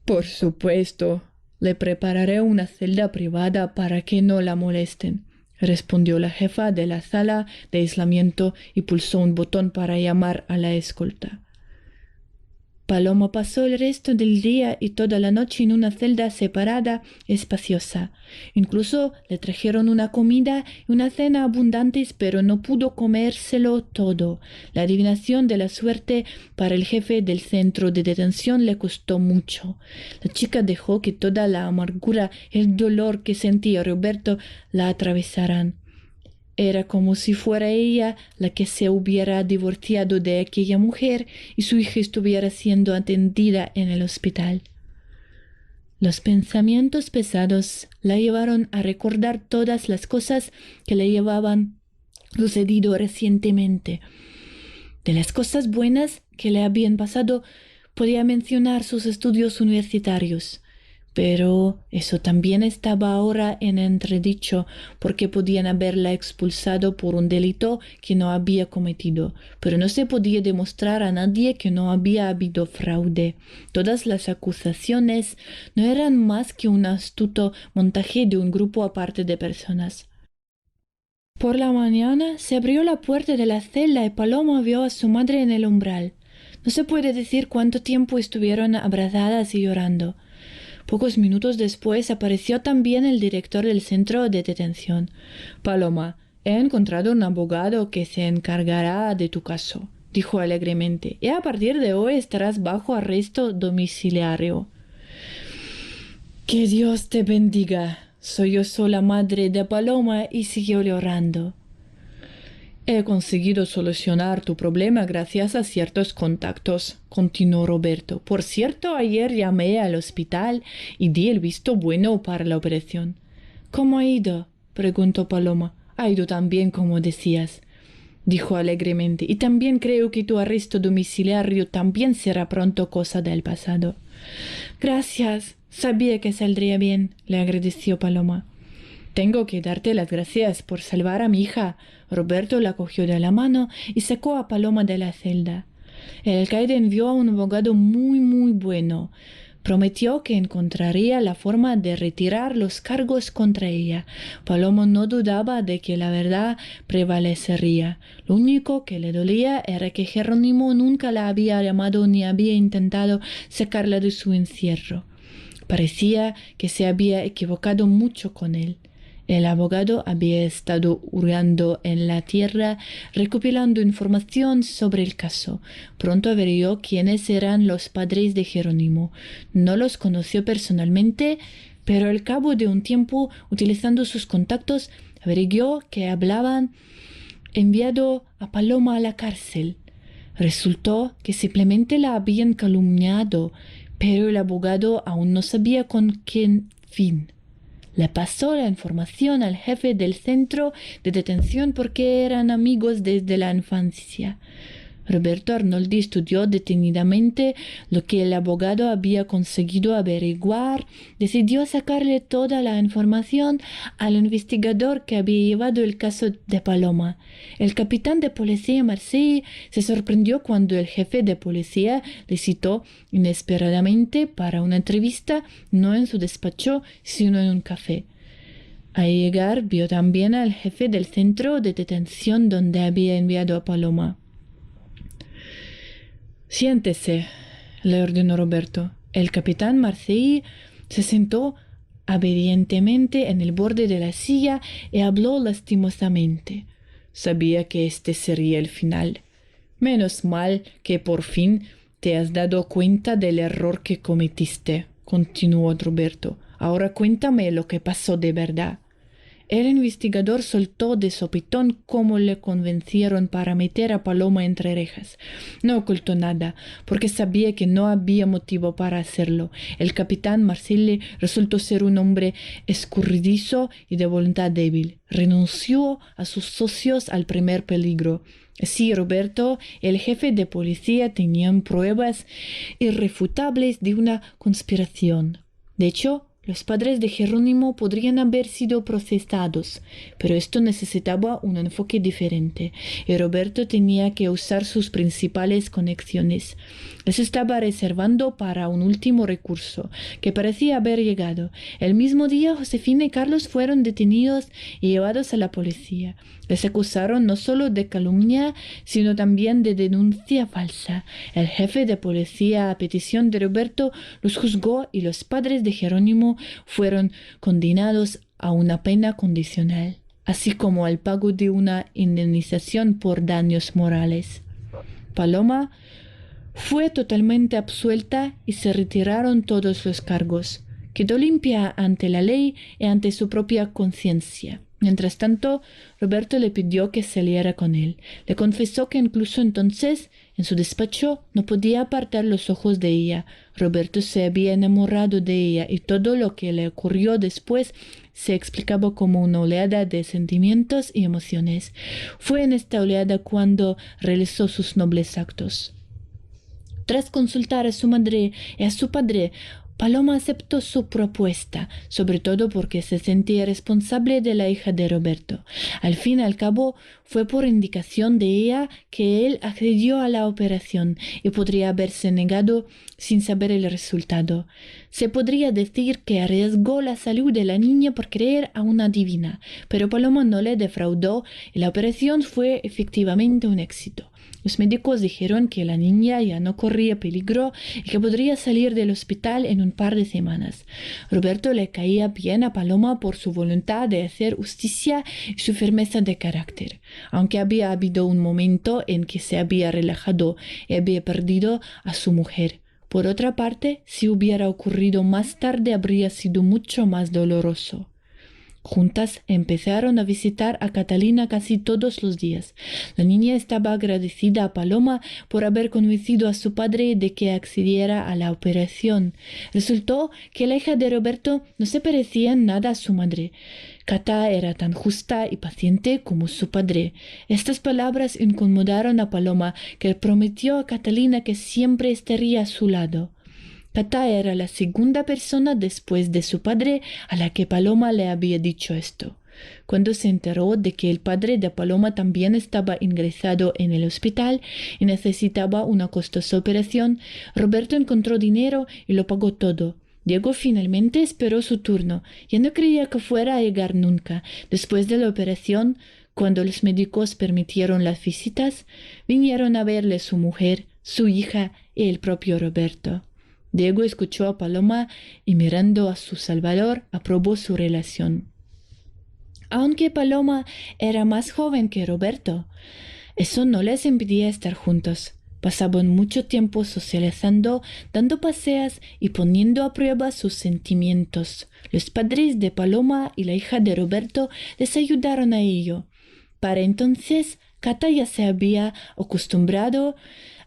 «Por supuesto. Le prepararé una celda privada para que no la molesten», respondió la jefa de la sala de aislamiento y pulsó un botón para llamar a la escolta. Paloma pasó el resto del día y toda la noche en una celda separada y espaciosa. Incluso le trajeron una comida y una cena abundantes, pero no pudo comérselo todo. La adivinación de la suerte para el jefe del centro de detención le costó mucho. La chica dejó que toda la amargura y el dolor que sentía Roberto la atravesaran. Era como si fuera ella la que se hubiera divorciado de aquella mujer y su hija estuviera siendo atendida en el hospital. Los pensamientos pesados la llevaron a recordar todas las cosas que le llevaban sucedido recientemente. De las cosas buenas que le habían pasado, podía mencionar sus estudios universitarios. Pero eso también estaba ahora en entredicho, porque podían haberla expulsado por un delito que no había cometido, pero no se podía demostrar a nadie que no había habido fraude. Todas las acusaciones no eran más que un astuto montaje de un grupo aparte de personas. Por la mañana se abrió la puerta de la celda y Paloma vio a su madre en el umbral. No se puede decir cuánto tiempo estuvieron abrazadas y llorando. Pocos minutos después apareció también el director del centro de detención. Paloma, he encontrado un abogado que se encargará de tu caso, dijo alegremente, y a partir de hoy estarás bajo arresto domiciliario. Que Dios te bendiga. Sollozó la madre de Paloma y siguió llorando. He conseguido solucionar tu problema gracias a ciertos contactos, continuó Roberto. Por cierto, ayer llamé al hospital y di el visto bueno para la operación. ¿Cómo ha ido? Preguntó Paloma. Ha ido tan bien como decías, dijo alegremente. Y también creo que tu arresto domiciliario también será pronto cosa del pasado. Gracias. Sabía que saldría bien, le agradeció Paloma. Tengo que darte las gracias por salvar a mi hija. Roberto la cogió de la mano y sacó a Paloma de la celda. El alcaide envió a un abogado muy bueno. Prometió que encontraría la forma de retirar los cargos contra ella. Paloma no dudaba de que la verdad prevalecería. Lo único que le dolía era que Jerónimo nunca la había llamado ni había intentado sacarla de su encierro. Parecía que se había equivocado mucho con él. El abogado había estado hurgando en la tierra, recopilando información sobre el caso. Pronto averiguó quiénes eran los padres de Jerónimo. No los conoció personalmente, pero al cabo de un tiempo, utilizando sus contactos, averiguó que hablaban enviado a Paloma a la cárcel. Resultó que simplemente la habían calumniado, pero el abogado aún no sabía con qué fin. Le pasó la información al jefe del centro de detención porque eran amigos desde la infancia. Roberto Arnoldi estudió detenidamente lo que el abogado había conseguido averiguar, decidió sacarle toda la información al investigador que había llevado el caso de Paloma. El capitán de policía Marseille se sorprendió cuando el jefe de policía le citó inesperadamente para una entrevista, no en su despacho, sino en un café. Al llegar vio también al jefe del centro de detención donde había enviado a Paloma. Siéntese, le ordenó Roberto. El capitán Marseille se sentó obedientemente en el borde de la silla y habló lastimosamente. Sabía que este sería el final. Menos mal que por fin te has dado cuenta del error que cometiste, continuó Roberto. Ahora cuéntame lo que pasó de verdad. El investigador soltó de sopetón cómo le convencieron para meter a Paloma entre rejas. No ocultó nada, porque sabía que no había motivo para hacerlo. El capitán Marseille resultó ser un hombre escurridizo y de voluntad débil. Renunció a sus socios al primer peligro. Sí, Roberto, el jefe de policía tenían pruebas irrefutables de una conspiración. De hecho, los padres de Jerónimo podrían haber sido procesados, pero esto necesitaba un enfoque diferente, y Roberto tenía que usar sus principales conexiones. Les estaba reservando para un último recurso, que parecía haber llegado. El mismo día, Josefina y Carlos fueron detenidos y llevados a la policía. Les acusaron no solo de calumnia, sino también de denuncia falsa. El jefe de policía, a petición de Roberto, los juzgó y los padres de Jerónimo fueron condenados a una pena condicional, así como al pago de una indemnización por daños morales. Paloma fue totalmente absuelta y se retiraron todos los cargos. Quedó limpia ante la ley y ante su propia conciencia. Mientras tanto, Roberto le pidió que saliera con él. Le confesó que incluso entonces, en su despacho, no podía apartar los ojos de ella. Roberto se había enamorado de ella y todo lo que le ocurrió después se explicaba como una oleada de sentimientos y emociones. Fue en esta oleada cuando realizó sus nobles actos. Tras consultar a su madre y a su padre, Paloma aceptó su propuesta, sobre todo porque se sentía responsable de la hija de Roberto. Al fin y al cabo, fue por indicación de ella que él accedió a la operación y podría haberse negado sin saber el resultado. Se podría decir que arriesgó la salud de la niña por creer a una divina, pero Paloma no le defraudó y la operación fue efectivamente un éxito. Los médicos dijeron que la niña ya no corría peligro y que podría salir del hospital en un par de semanas. Roberto le caía bien a Paloma por su voluntad de hacer justicia y su firmeza de carácter, aunque había habido un momento en que se había relajado y había perdido a su mujer. Por otra parte, si hubiera ocurrido más tarde habría sido mucho más doloroso. Juntas empezaron a visitar a Catalina casi todos los días. La niña estaba agradecida a Paloma por haber convencido a su padre de que accediera a la operación. Resultó que la hija de Roberto no se parecía en nada a su madre. Cata era tan justa y paciente como su padre. Estas palabras incomodaron a Paloma, que prometió a Catalina que siempre estaría a su lado. Cata era la segunda persona después de su padre a la que Paloma le había dicho esto. Cuando se enteró de que el padre de Paloma también estaba ingresado en el hospital y necesitaba una costosa operación, Roberto encontró dinero y lo pagó todo. Diego finalmente esperó su turno. Ya no creía que fuera a llegar nunca. Después de la operación, cuando los médicos permitieron las visitas, vinieron a verle su mujer, su hija y el propio Roberto. Diego escuchó a Paloma y mirando a su Salvador aprobó su relación. Aunque Paloma era más joven que Roberto, eso no les impedía estar juntos. Pasaban mucho tiempo socializando, dando paseos y poniendo a prueba sus sentimientos. Los padres de Paloma y la hija de Roberto les ayudaron a ello. Para entonces, Cata ya se había acostumbrado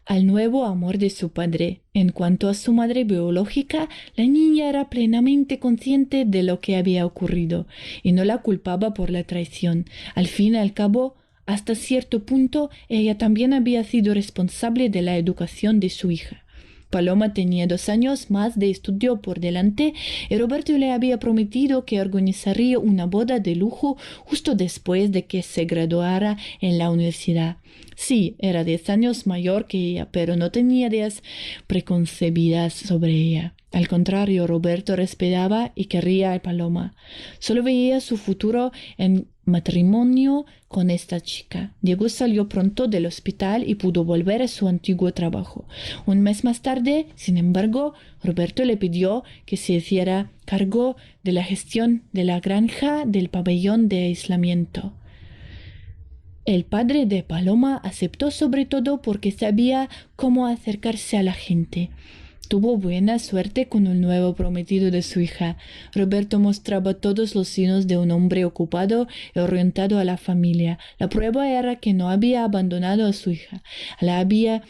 al nuevo amor de su padre. En cuanto a su madre biológica, la niña era plenamente consciente de lo que había ocurrido y no la culpaba por la traición. Al fin y al cabo, hasta cierto punto, ella también había sido responsable de la educación de su hija. Paloma tenía 2 años más de estudio por delante y Roberto le había prometido que organizaría una boda de lujo justo después de que se graduara en la universidad. Sí, era 10 años mayor que ella, pero no tenía ideas preconcebidas sobre ella. Al contrario, Roberto respetaba y quería a Paloma. Solo veía su futuro en matrimonio con esta chica. Diego salió pronto del hospital y pudo volver a su antiguo trabajo. Un mes más tarde, sin embargo, Roberto le pidió que se hiciera cargo de la gestión de la granja del pabellón de aislamiento. El padre de Paloma aceptó sobre todo porque sabía cómo acercarse a la gente. Tuvo buena suerte con el nuevo prometido de su hija. Roberto mostraba todos los signos de un hombre ocupado y orientado a la familia. La prueba era que no había abandonado a su hija. La había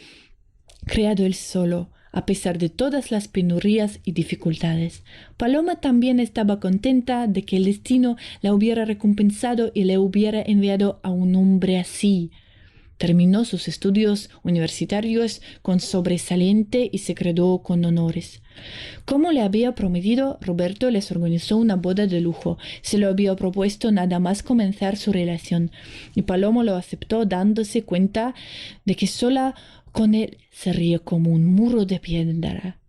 criado él solo, a pesar de todas las penurias y dificultades. Paloma también estaba contenta de que el destino la hubiera recompensado y le hubiera enviado a un hombre así. Terminó sus estudios universitarios con sobresaliente y se graduó con honores. Como le había prometido, Roberto les organizó una boda de lujo. Se lo había propuesto nada más comenzar su relación, y Paloma lo aceptó dándose cuenta de que sola con él sería como un muro de piedra.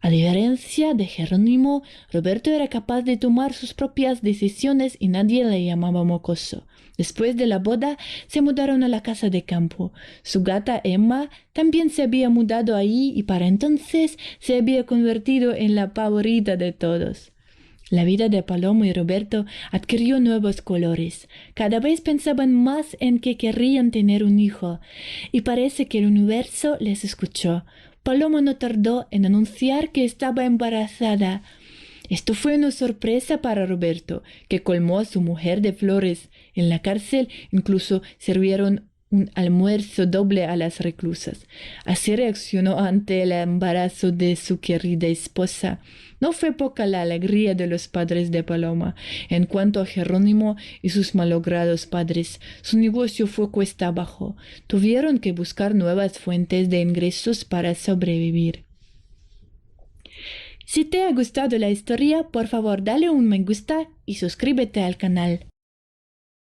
A diferencia de Jerónimo, Roberto era capaz de tomar sus propias decisiones y nadie le llamaba mocoso. Después de la boda, se mudaron a la casa de campo. Su gata Emma también se había mudado allí y para entonces se había convertido en la favorita de todos. La vida de Paloma y Roberto adquirió nuevos colores. Cada vez pensaban más en que querrían tener un hijo, y parece que el universo les escuchó. Paloma no tardó en anunciar que estaba embarazada. Esto fue una sorpresa para Roberto, que colmó a su mujer de flores. En la cárcel incluso sirvieron un almuerzo doble a las reclusas. Así reaccionó ante el embarazo de su querida esposa. No fue poca la alegría de los padres de Paloma. En cuanto a Jerónimo y sus malogrados padres, su negocio fue cuesta abajo. Tuvieron que buscar nuevas fuentes de ingresos para sobrevivir. Si te ha gustado la historia, por favor dale un me gusta y suscríbete al canal.